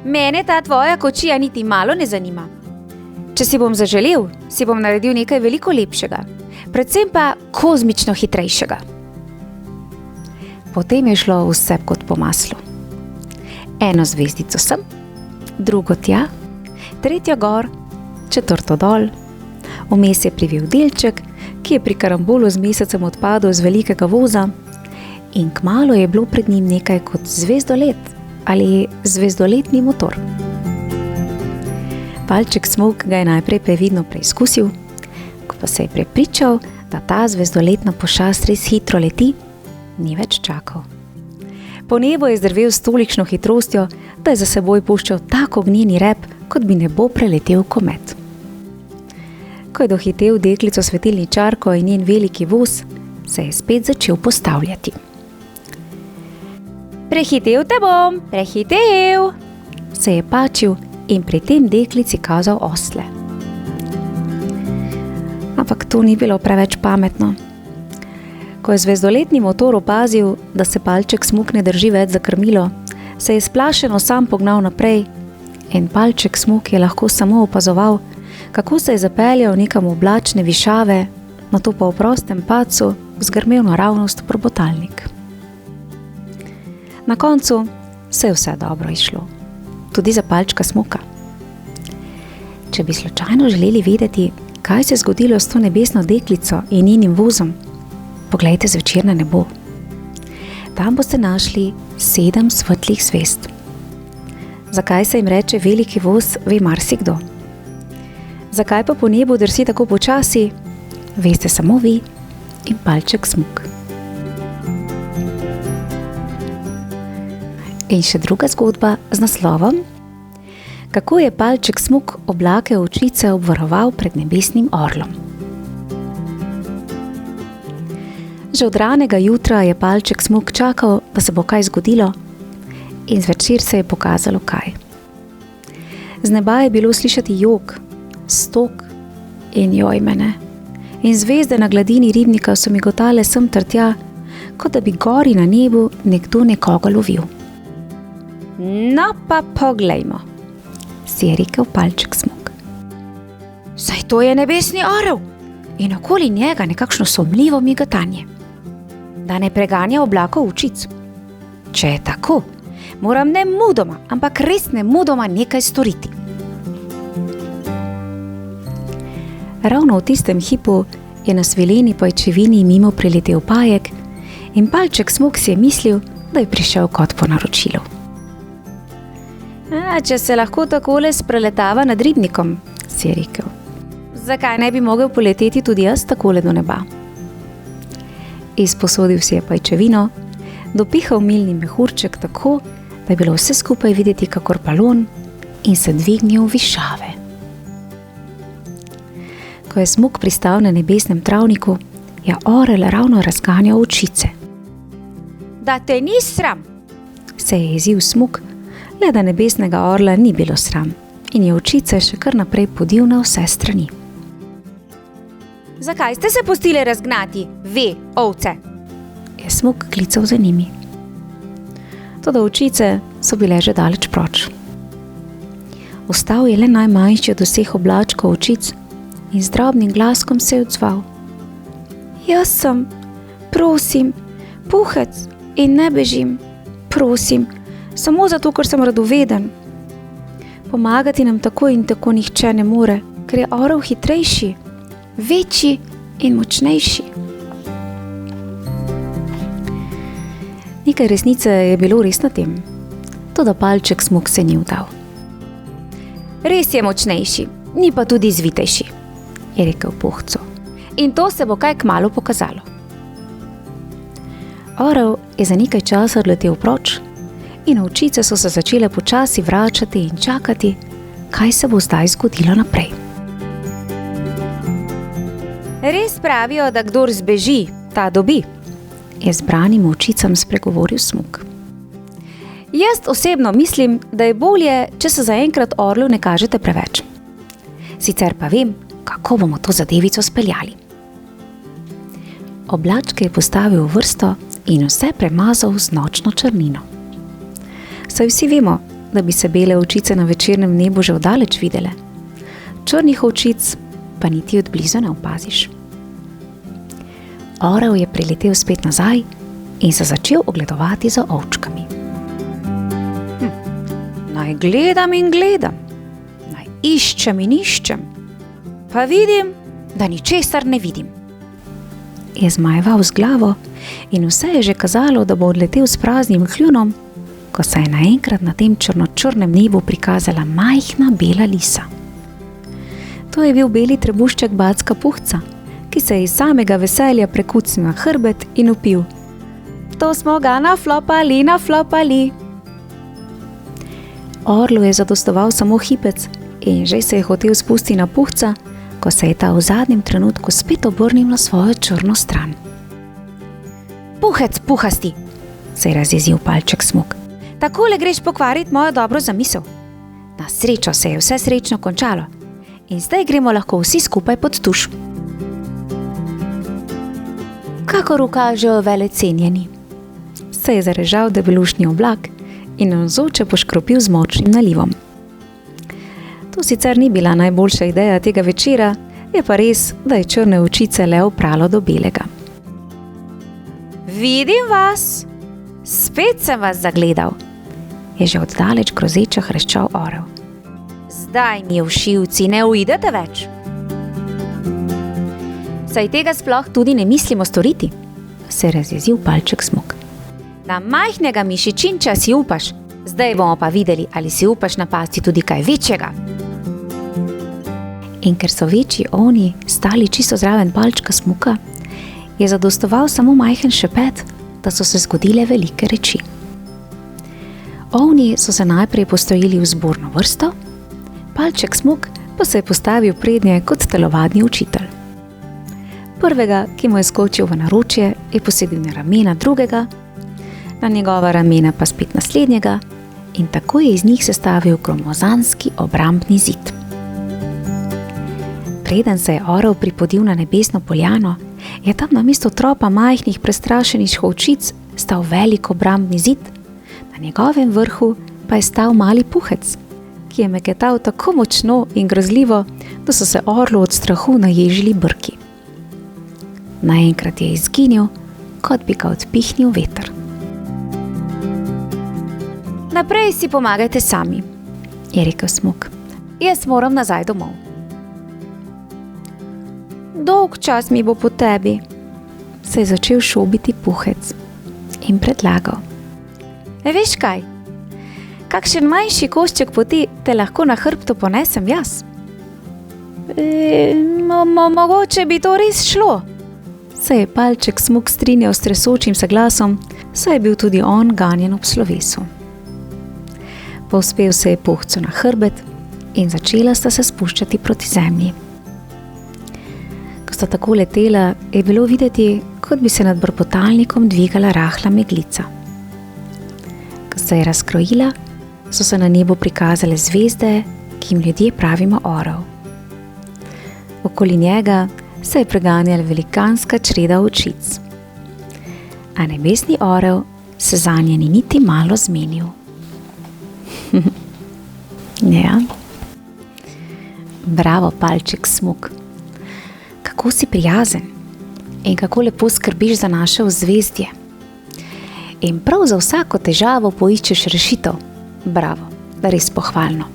B: Mene ta tvoja kočija niti malo ne zanima. Če si bom zaželel, si bom naredil nekaj veliko lepšega, predvsem pa kozmično hitrejšega. Potem je šlo vse kot po maslu. 1 zvezdico sem, 2 tja, 3 gor, 4 dol, vmes je privil delček, ki je pri karambolu z mesecem odpadel z velikega voza in kmalu je bilo pred njim nekaj kot zvezdolet ali zvezdoletni motor. Palček smuk ga je najprej previdno preizkusil, ko pa se je prepričal, da ta zvezdoletna pošast res hitro leti, ni več čakal. Po nebu je zdrvel s tolikšno hitrostjo, da je za seboj puščal tak ognjeni rep, kot bi nebo preletel komet. Ko je dohitel deklico svetilničarko in njen veliki voz, se je spet začel postavljati. Prehitel te bom, prehitel, se je pačil in pri tem deklici kazal osle. Ampak to ni bilo preveč pametno. Ko je zvezdoletni motor opazil, da se palček smuk ne drži več za krmilo, se je splašeno sam pognal naprej in palček smuk je lahko samo opazoval, kako se je zapeljal nekam v oblačne višave, nato pa v prostem padcu zgrmel naravnost v prebotalnik. Na koncu se je vse dobro izšlo, tudi za palčka Smoka. Če bi slučajno želeli vedeti, kaj se je zgodilo s to nebesno deklico in njenim vozom, poglejte zvečer na nebo. Tam boste našli 7 svetlih zvezd. Zakaj se jim reče veliki voz, ve marsikdo. Zakaj pa po nebu drsi tako počasi, veste samo vi in palček Smok. In še druga zgodba z naslovom: kako je palček Smok oblake očice obvaroval pred nebesnim orlom. Že od ranega jutra je palček Smok čakal, da se bo kaj zgodilo, in zvečer se je pokazalo kaj. Z neba je bilo slišati jok, stok in joj mene, in zvezde na gladini ribnika so migotale sem ter tja, kot da bi gori na nebu nekdo nekoga lovil. No pa poglejmo, si je rekel palček Smok. Saj to je nebesni orel in okoli njega nekakšno sumljivo migotanje. Da ne preganja oblakov očic. Če je tako, moram nemudoma, ampak res nemudoma nekaj storiti. Ravno v tistem hipu je na svileni pajčevini mimo priletel pajek in palček Smok si je mislil, da je prišel kot po naročilu. Če se lahko takole spreletava nad ribnikom, si je rekel, zakaj ne bi mogel poleteti tudi jaz takole do neba? Izposodil si je pajčevino, dopihal milni mehurček tako, da je bilo vse skupaj videti kakor balon, in se dvignil v višave. Ko je Smok pristal na nebesnem travniku, je orel ravno razganjal očice. Da te ni sram, se je jezil Smok, le da nebesnega orla ni bilo sram in je očice še kar naprej podil na vse strani. Zakaj ste se pustili razgnati, ve, ovce? Je Smok klical za njimi. Toda očice so bile že daleč proč. Ostal je le najmanjši od vseh oblačkov očic in z drobnim glaskom se je odzval. Jaz sem, prosim, Puhec in ne bežim, prosim, samo zato, ker sem radoveden. Pomagati nam tako in tako nihče ne more, ker je orel hitrejši, večji in močnejši. Nekaj resnice je bilo res na tem, toda palček Smok se ni vdal. Res je močnejši, ni pa tudi zvitejši, je rekel Puhcu. In to se bo kaj kmalu pokazalo. Orel je za nekaj časa odletel proč in ovčice so se začele počasi vračati in čakati, kaj se bo zdaj zgodilo naprej. Res pravijo, da kdor zbeži, ta dobi, je zbranim ovčicam spregovoril Smok. Jaz osebno mislim, da je bolje, če se zaenkrat orlu ne kažete preveč. Sicer pa vem, kako bomo to zadevico speljali. Oblačke je postavil v vrsto in vse premazal z nočno črnino. Saj vsi vemo, da bi se bele ovčice na večernem nebu že vdaleč videle. Črnih ovčic pa niti od blizu ne opaziš. Orel je priletel spet nazaj in se začel ogledovati za ovčkami. Naj gledam in gledam, naj iščem in iščem, pa vidim, da ničesar ne vidim. Je zmajeval z glavo in vse je že kazalo, da bo odletel s praznim kljunom, ko se je naenkrat na tem črno-črnem nebu prikazala majhna bela lisa. To je bil beli trebušček Backa Puhca, ki se je iz samega veselja prekucnil na hrbet in vpil: To smo ga naflopali, naflopali. Orlu je zadostoval samo hipec in že se je hotel spustiti na Puhca, ko se je ta v zadnjem trenutku spet obrnil na svojo črno stran. Puhec, puhasti, se je razjezil palček Smok. Takole greš pokvariti mojo dobro zamisel. Na srečo se je vse srečno končalo in zdaj gremo lahko vsi skupaj pod tuš. Kakor ukažejo velecenjeni, se je zarežal debelušni oblak in navzoče poškropil z močnim nalivom. To sicer ni bila najboljša ideja tega večera, je pa res, da je črne očice le opralo do belega. Vidim vas! Spet sem vas zagledal, je že oddaleč grozeča hreščal orel. Zdaj mi všivci ne uidete več. Saj tega sploh tudi ne mislimo storiti, se je razjezil Palček Smuk. Na majhnega mišičinča si upaš, zdaj bomo pa videli, ali si upaš napasti tudi kaj večjega. In ker so večji ovni stali čisto zraven Palčka Smuka, je zadostoval samo majhen šepet, da so se zgodile velike reči. Ovni so se najprej postavili v zborno vrsto, Palček Smuk pa se je postavil prednje kot telovadni učitelj. Prvega, ki mu je skočil v naročje, je posedil na ramena drugega, na njegova ramena pa spet naslednjega in tako je iz njih sestavil gromozanski obrambni zid. Preden se je orel pripodil na nebesno poljano, je tam namesto tropa majhnih prestrašenih ovčic stal velik obrambni zid, na njegovem vrhu pa je stal mali puhec, ki je meketal tako močno in grozljivo, da so se orlu od strahu naježili brki. Naenkrat je izginil, kot bi ga odpihnil veter. Naprej si pomagajte sami, je rekel Smuk. Jaz moram nazaj domov. Dolg čas mi bo po tebi, se je začel šobiti puhec in predlagal. Veš kaj, kakšen manjši košček poti te lahko na hrbtu ponesem jaz? Mogoče bi to res šlo, se je Palček Smuk strinjal s tresočim se glasom, saj je bil tudi on ganjen ob slovesu. Povzpel se je puhcu na hrbet in začela sta se spuščati proti zemlji. Ko sta tako letela, je bilo videti, kot bi se nad brbotalnikom dvigala rahla meglica. Ko se je razkrojila, so se na nebu prikazale zvezde, ki jim ljudje pravimo orel. Okoli njega se je preganjala velikanska čreda očic. A nebesni orel se zanje ni niti malo zmenil. Ja. Bravo, Palček Smuk. Kako si prijazen in kako lepo skrbiš za naše ozvezdje. In prav za vsako težavo poiščeš rešitev. Bravo, res pohvalno.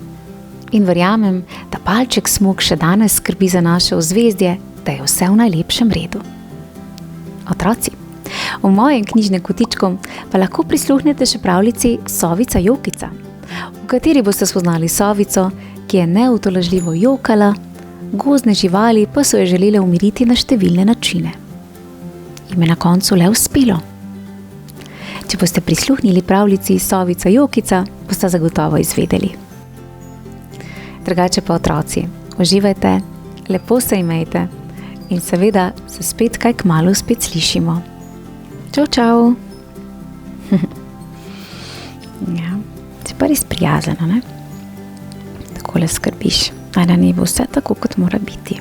B: In verjamem, da Palček Smuk še danes skrbi za naše ozvezdje, da je vse v najlepšem redu. Otroci, v mojem knjižnem kotičku pa lahko prisluhnete še pravljici Sovica Jokica, v kateri boste spoznali sovico, ki je neutolažljivo jokala, gozdne živali pa so jo želele umiriti na številne načine. Jim je na koncu le uspelo. Če boste prisluhnili pravljici Sovica Jokica, boste zagotovo izvedeli. Drugače pa otroci, uživajte, lepo se imejte in seveda se spet kaj kmalu spet slišimo. Čau, čau! Ja, si pa res prijazena, ne? Takole skrbiš, a na nebu vse tako, kot mora biti.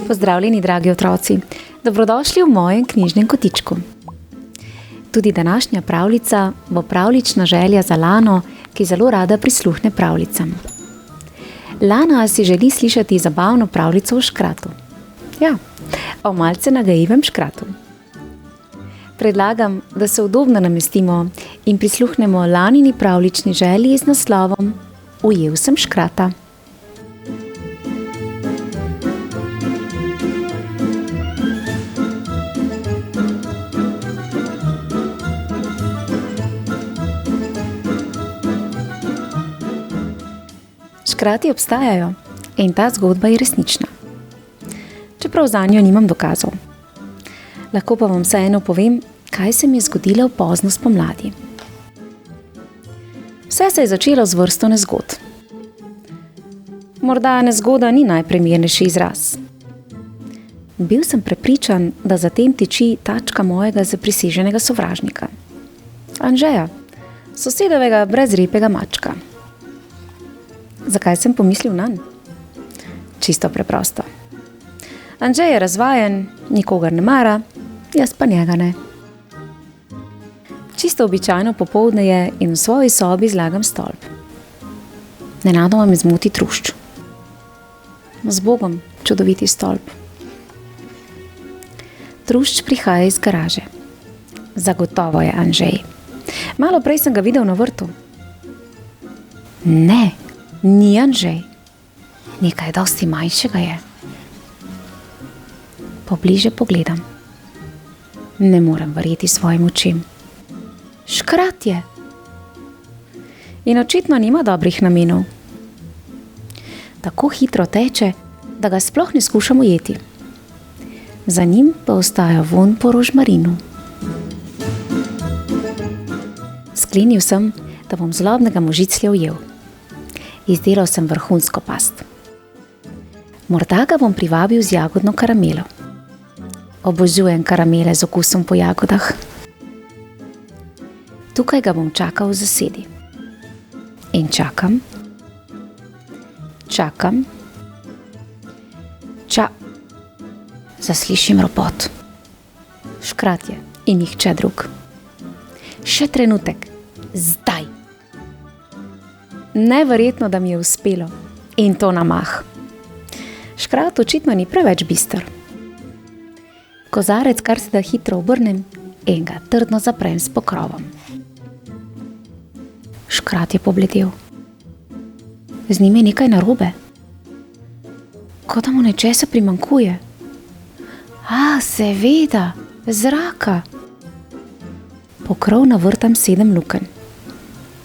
B: Pozdravljeni, dragi otroci, dobrodošli v mojem knjižnem kotičku. Tudi današnja pravljica bo pravljična želja za Lano, ki zelo rada prisluhne pravljicam. Lana si želi slišati zabavno pravljico o škratu. Ja, o malce nagajivem škratu. Predlagam, da se udobno namestimo in prisluhnemo Lanini pravljični želji z naslovom Ujel sem škrata. Škrati obstajajo in ta zgodba je resnična. Čeprav zanjo nimam dokazov. Lahko pa vam vseeno povem, kaj se mi je zgodilo pozno spomladi. Vse se je začelo z vrsto nezgod.
A: Morda nezgoda ni najprimernejši izraz. Bil sem prepričan, da za tem tiči tačka mojega zapriseženega sovražnika. Anžeja, sosedovega brezrepega mačka. Zakaj sem pomislil nanj? Čisto preprosto. Anžej je razvajen, nikogar ne mara, jaz pa njega ne. Čisto običajno popoldne je in v svoji sobi zlagam stolp. Nenadoma me zmoti trušč. Z Bogom, čudoviti stolp. Trušč prihaja iz garaže. Zagotovo je Anžej. Malo prej sem ga videl na vrtu. Ne, ni Anžej. Nekaj dosti manjšega je. Pobliže pogledam. Ne morem verjeti svojim očem. Škrat je. In očitno nima dobrih namenov. Tako hitro teče, da ga sploh ne skušam ujeti. Za njim pa ostaja vonj po rožmarinu. Sklenil sem, da bom zlobnega možiclja ujel. Izdelal sem vrhunsko past. Morda ga bom privabil z jagodno karamelo. Obožujem karamele z okusom po jagodah. Tukaj ga bom čakal v zasedi. In čakam. Zaslišim ropot. Škrat je in nihče drug. Še trenutek. Zdaj. Neverjetno, da mi je uspelo. In to na mah. Škrat očitno ni preveč bister. Kozarec kar se da hitro obrnem in ga trdno zaprem s pokrovom. Škrat je pobledel. Z njim je nekaj narobe. Kot da mu nečesa primanjkuje. Seveda, zraka. Pokrov navrtam 7 lukenj.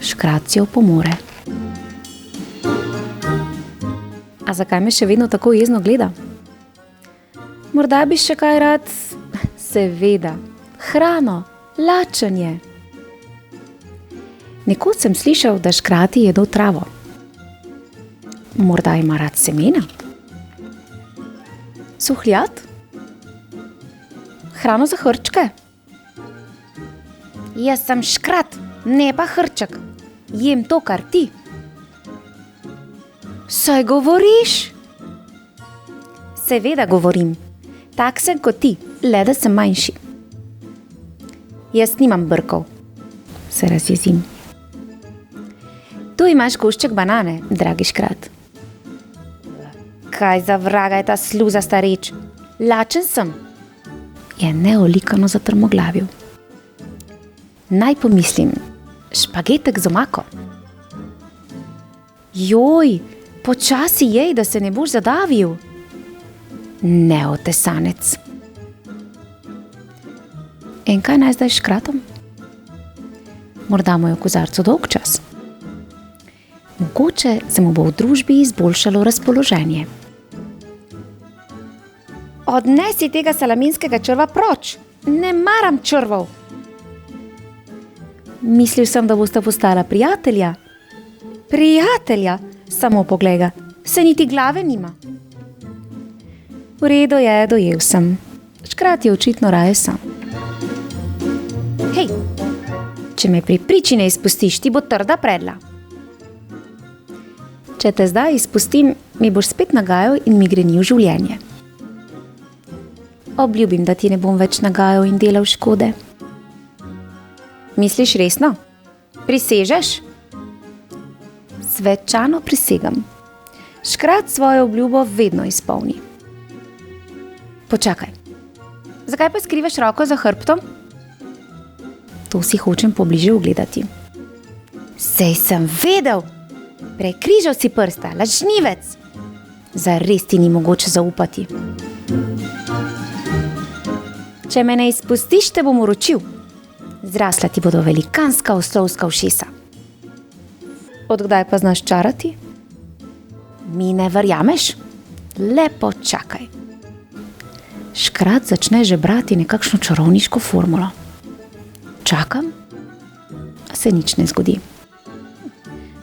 A: Škrat si opomore. A zakaj me še vedno tako jezno gleda? Morda bi še kaj rad? Seveda, hrano, lačen je. Nekoč sem slišal, da škrati jedo travo. Morda ima rad semena? Suhljad? Hrano za hrčke? Jaz sem škrat, ne pa hrček. Jem to, kar ti. Saj govoriš? Seveda govorim. Tak sem kot ti, le da sem manjši. Jaz nimam brkov, se razjezim. Tu imaš košček banane, dragi škrat. Kaj za vraga je ta sluzasta reč? Lačen sem. Je neolikano zatrmoglavil. Naj pomislim, špagetek z omako. Joj, počasi jej, da se ne boš zadavil. Neotesanec. In kaj naj zdaj s škratom? Morda mu je v kozarcu dolg čas. Mogoče se mu bo v družbi izboljšalo razpoloženje. Odnesi tega salaminskega črva proč. Ne maram črvov. Mislil sem, da bosta postala prijatelja. Prijatelja? Samo poglej ga, se niti glave nima. V redu je, dojel sem. Škrat je očitno raje sam. Hej, če me pri priči ne izpustiš, ti bo trda predla. Če te zdaj izpustim, mi boš spet nagajal in mi grenil življenje. Obljubim, da ti ne bom več nagajal in delal škode. Misliš resno? Prisežeš? Svečano prisegam. Škrat svojo obljubo vedno izpolni. Počakaj. Zakaj pa skrivaš roko za hrbtom? To si hočem pobliže ugledati. Sej sem vedel! Prekrižal si prsta, lažnivec! Zares ti ni mogoče zaupati. Če me ne izpustiš, te bom uročil. Zrasla ti bodo velikanska oslovska ušesa. Od kdaj pa znaš čarati? Mi ne verjameš? Lepo čakaj. Škrat začne že brati nekakšno čarovniško formulo. Čakam, a se nič ne zgodi.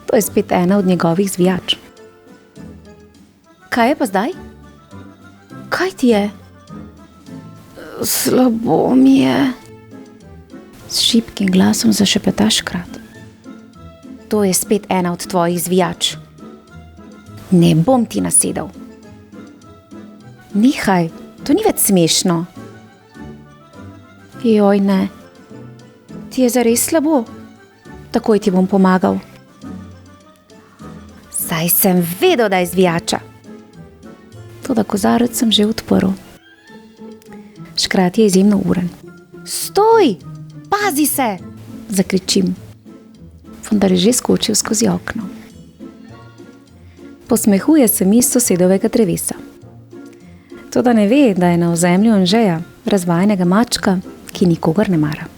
A: To je spet ena od njegovih zvijač. Kaj je pa zdaj? Kaj ti je? Slabo mi je. S šibkim glasom zašepeta Škrat. To je spet ena od tvojih zvijač. Ne bom ti nasedal. Nehaj, to ni več smešno. Joj, ne. Ti je zares slabo. Takoj ti bom pomagal. Saj sem vedel, da je zvijača. Toda kozarec sem že odprl. Škrat je izjemno uren. Stoj! Pazi se! Zakričim. Vendar je že skočil skozi okno. Posmehuje se mi iz sosedovega drevesa. Toda ne ve, da je na ozemlju Anžeja, razvajenega mačka, ki nikogar ne mara.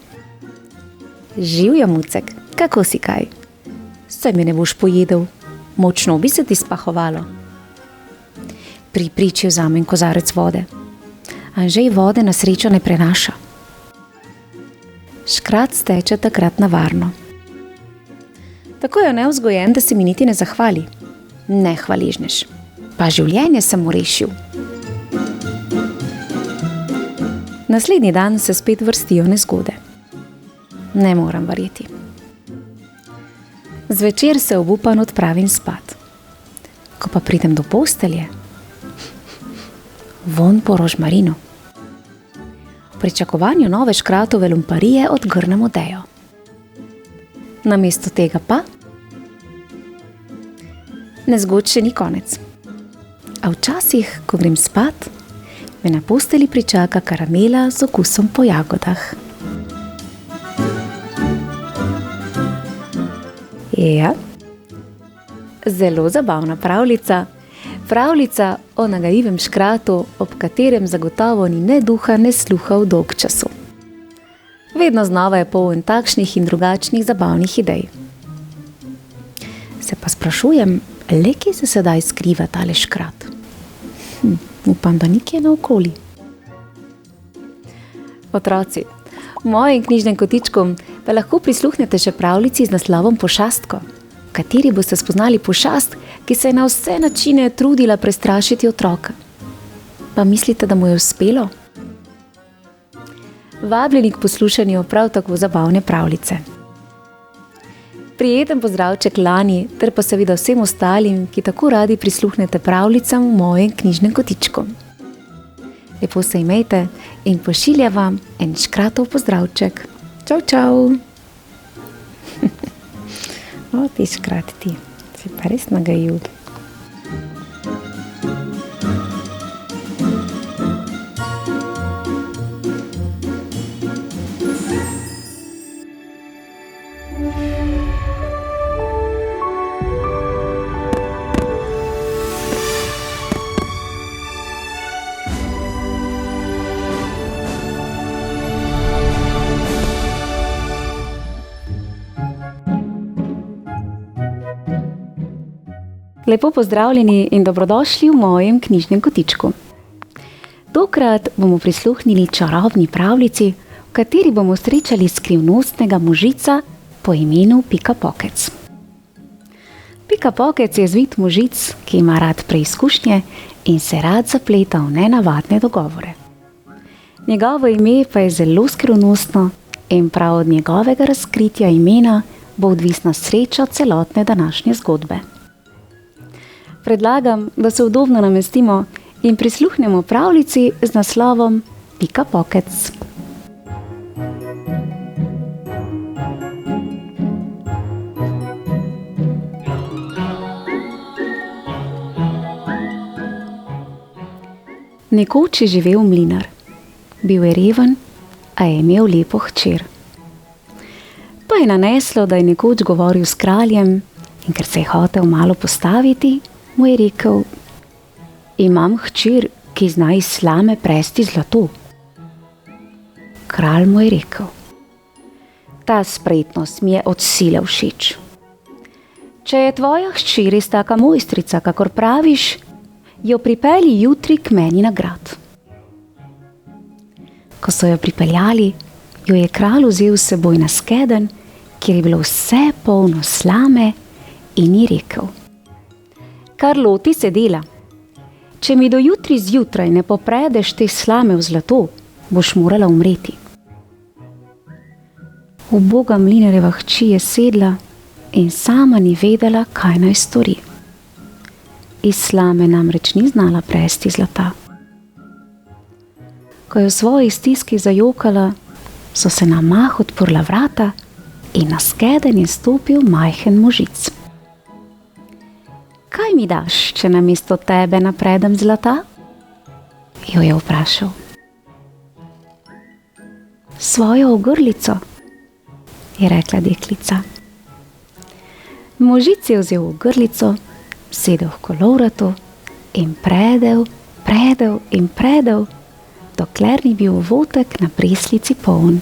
A: Živjo, Mucek, kako si kaj? Saj me ne boš pojedel, močno bi se ti spahovalo. Pri priči vzamem kozarec vode. Anžej vode na srečo ne prenaša. Škrat steče takrat na varno. Tako je nevzgojen, da se mi niti ne zahvali. Ne hvaležnež, pa življenje sem mu rešil. Naslednji dan se spet vrstijo nezgode. Ne moram verjeti. Zvečer se obupan odpravim spat. Ko pa pridem do postelje, vonj po rožmarinu. V pričakovanju nove Škratove lumparije odgrnem odejo. Namesto tega pa nezgod še ni konec. A včasih, ko grem spat, me na posteli pričaka karamela z okusom po jagodah. Ja, zelo zabavna pravljica. Pravljica o nagajivem škratu, ob katerem zagotovo ni ne duha, ne sluha v dolg času. Vedno znova je poln takšnih in drugačnih zabavnih idej. Se pa sprašujem, le kje se sedaj skriva tale škrat? Upam, da nikje naokoli. Otroci, v mojem knjižnem kotičku pa lahko prisluhnete še pravljici z naslovom Pošastko, v kateri boste spoznali pošast, ki se je na vse načine trudila prestrašiti otroka. Pa mislite, da mu je uspelo? Vabljeni k poslušanju prav tako zabavne pravljice. Prijeten pozdravček Lani, ter pa seveda vsem ostalim, ki tako radi prisluhnete pravljicam v mojem knjižnem kotičku. Lepo se imejte in pošilja vam en Škratov pozdravček. Čau, čau! O, ti Škrat ti, si pa res nagajil. Lepo pozdravljeni in dobrodošli v mojem knjižnem kotičku. Tokrat bomo prisluhnili čarobni pravljici, v kateri bomo srečali skrivnostnega možica po imenu Pikapokec. Pikapokec je zvit možic, ki ima rad preizkušnje in se rad zapleta v nenavadne dogovore. Njegovo ime pa je zelo skrivnostno in prav od njegovega razkritja imena bo odvisna sreča celotne današnje zgodbe. Predlagam, da se udobno namestimo in prisluhnemo pravljici z naslovom Pikapokec. Nekoč je živel mlinar. Bil je reven, a je imel lepo hčer. Pa je naneslo, da je nekoč govoril s kraljem in ker se je hotel malo postaviti, mu je rekel: imam hčer, ki zna iz slame presti zlato. Kralj mu je rekel: ta spretnost mi je od sile všeč. Če je tvoja hčer res taka mojstrica, kakor praviš, jo pripelji jutri k meni na grad. Ko so jo pripeljali, jo je kralj vzel s seboj na skedenj, kjer je bilo vse polno slame, in ji rekel: kar loti se dela, če mi do jutri zjutraj ne popredeš te slame v zlato, boš morala umreti. Uboga mlinarjeva hči je sedla in sama ni vedela, kaj naj stori. Iz slame namreč ni znala presti zlata. Ko je v svoji stiski zajokala, so se na mah odprla vrata in na skedenj je stopil majhen možic. Kaj mi daš, če namesto tebe napredem zlata? Jo je vprašal. Svojo ogrlico, je rekla deklica. Možic je vzel ogrlico, sedel v kolovrato in predel, dokler ni bil votek na preslici poln.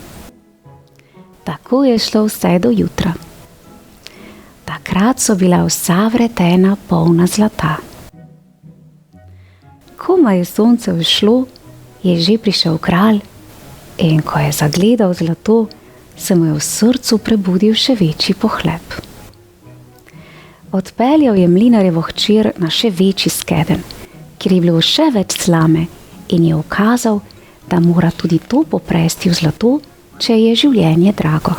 A: Tako je šlo vse do jutra. Takrat so bila vsa vretena polna zlata. Komaj je sonce vzšlo, je že prišel kralj in ko je zagledal zlato, se mu je v srcu prebudil še večji pohlep. Odpeljal je mlinarjevo hčer na še večji skedenj, kjer je bilo še več slame in je ukazal, da mora tudi to popresti v zlato, če je življenje drago.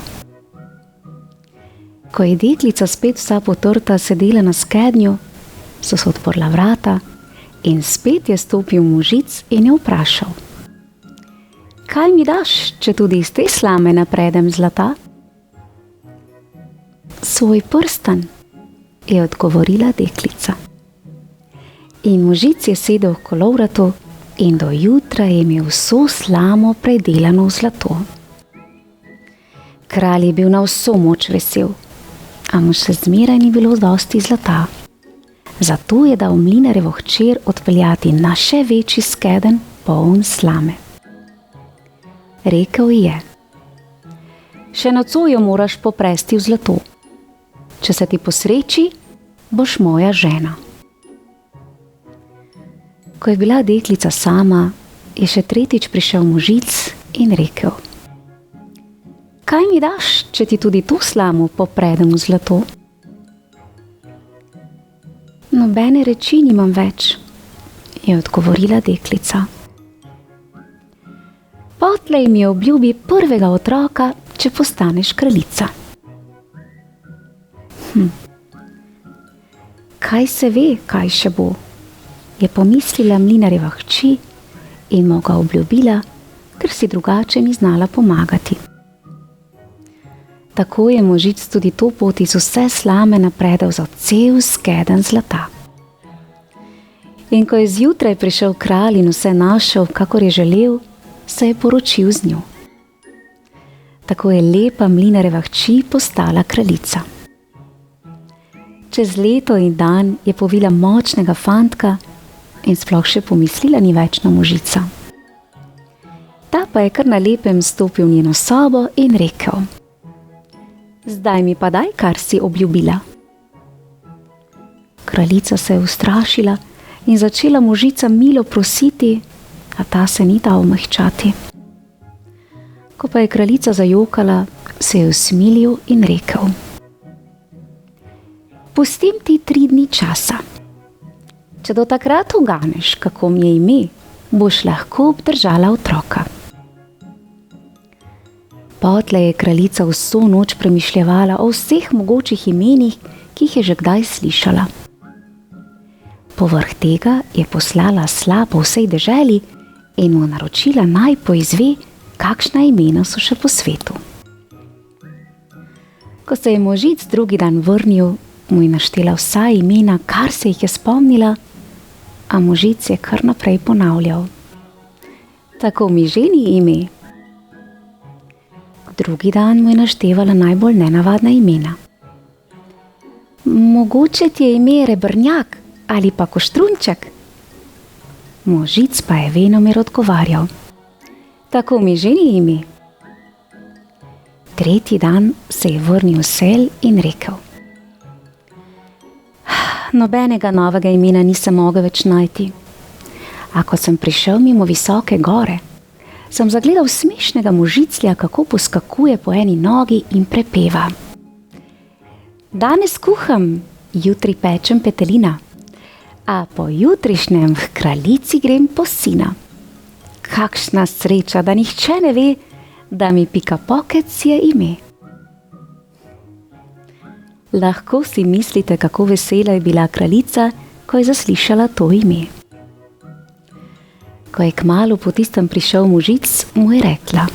A: Ko je deklica spet vsa potrta sedela na skednju, so se odprla vrata in spet je stopil možic in je vprašal. Kaj mi daš, če tudi iz te slame napredem zlata? Svoj prstan, je odgovorila deklica. In možic je sedel v kolovrato in do jutra je imel vso slamo predelano v zlato. Kralj je bil na vso moč vesel, a mu še zmeraj ni bilo dosti zlata. Zato je dal mlinarjevo hčer odpeljati na še večji skedenj poln slame. Rekel je, še nocoj jo moraš popresti v zlato. Če se ti posreči, boš moja žena. Ko je bila deklica sama, je še tretjič prišel možic in rekel. Kaj mi daš, če ti tudi to slamo popredem v zlato? Nobene reči nimam več, je odgovorila deklica. Potlej mi obljubi prvega otroka, če postaneš kraljica. Kaj se ve, kaj še bo, je pomislila mlinarjeva hči in mu ga obljubila, ker si drugače ni znala pomagati. Tako je možic tudi to pot iz vse slame napredel za cel skedenj zlata. In ko je zjutraj prišel kralj in vse našel, kakor je želel, se je poročil z njo. Tako je lepa mlinarjeva hči postala kraljica. Čez leto in dan je povila močnega fantka in sploh še pomislila ni več na možica. Ta pa je kar na lepem stopil v njeno sobo in rekel. Zdaj mi pa daj, kar si obljubila. Kraljica se je ustrašila in začela možica milo prositi, a ta se ni dal omehčati. Ko pa je kraljica zajokala, se je usmilil in rekel. Pustim ti 3 dni časa. Če do takrat uganeš, kako mi je ime, boš lahko obdržala otroka. Potlej je kraljica vso noč premišljevala o vseh mogočih imenih, ki jih je že kdaj slišala. Povrh tega je poslala sla po vsej deželi in mu naročila naj poizve, kakšna imena so še po svetu. Ko se je možic drugi dan vrnil, mu je naštela vsa imena, kar se jih je spomnila, a možic je kar naprej ponavljal. Tako mi že ni ime. Drugi dan mu je naštevala najbolj nenavadna imena. Mogoče ti je ime Rebrnjak ali pa Koštrunček. Možic pa je venomer odgovarjal. Tako mi že ni ime. Tretji dan se je vrnil v sel in rekel. Nobenega novega imena nisem mogel več najti. A ko sem prišel mimo visoke gore, sem zagledal smešnega možiclja, kako poskakuje po eni nogi in prepeva. Danes kuham, jutri pečem petelina, a po jutrišnjem k kraljici grem po sina. Kakšna sreča, da nihče ne ve, da mi Pikapokec je ime. Lahko si mislite, kako vesela je bila kraljica, ko je zaslišala to ime. Ko je kmalu po tistem prišel možic, mu je rekla: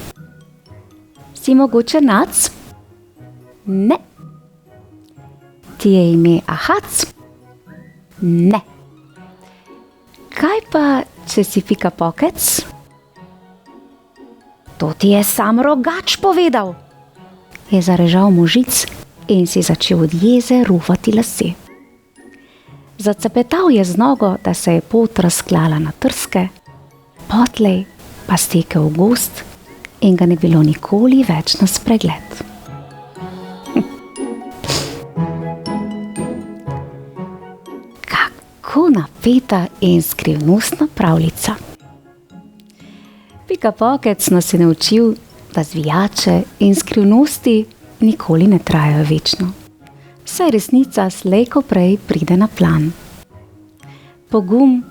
A: Si mogoče Nac? Ne. Ti je ime Ahac? Ne. Kaj pa, če si Pikapokec? To ti je sam Rogač povedal, je zarežal možic in si začel od jeze ruvati lase. Zacepetal je z nogo, da se je pot razklala na trske, potlej pa stekel v gozd in ga ne bilo nikoli več na spregled. Kako napeta in skrivnostna pravljica. Pikapokec nas je naučil, da zvijače in skrivnosti nikoli ne trajajo večno. Saj resnica slej ko prej pride na plan. Pogum,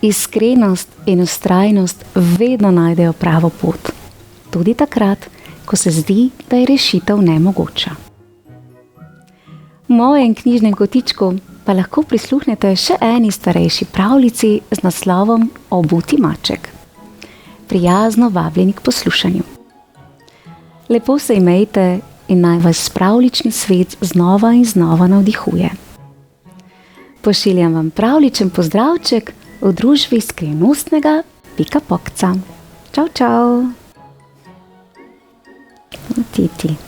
A: iskrenost in vztrajnost vedno najdejo pravo pot. Tudi takrat, ko se zdi, da je rešitev nemogoča. V mojem knjižnem kotičku pa lahko prisluhnete še eni starejši pravljici z naslovom Obuti maček. Prijazno vabljeni k poslušanju. Lepo se imejte in naj vas pravljični svet znova in znova navdihuje. Pošiljam vam pravljičen pozdravček v družbi skrivnostnega Pikapokca. Čau, čau. Titi.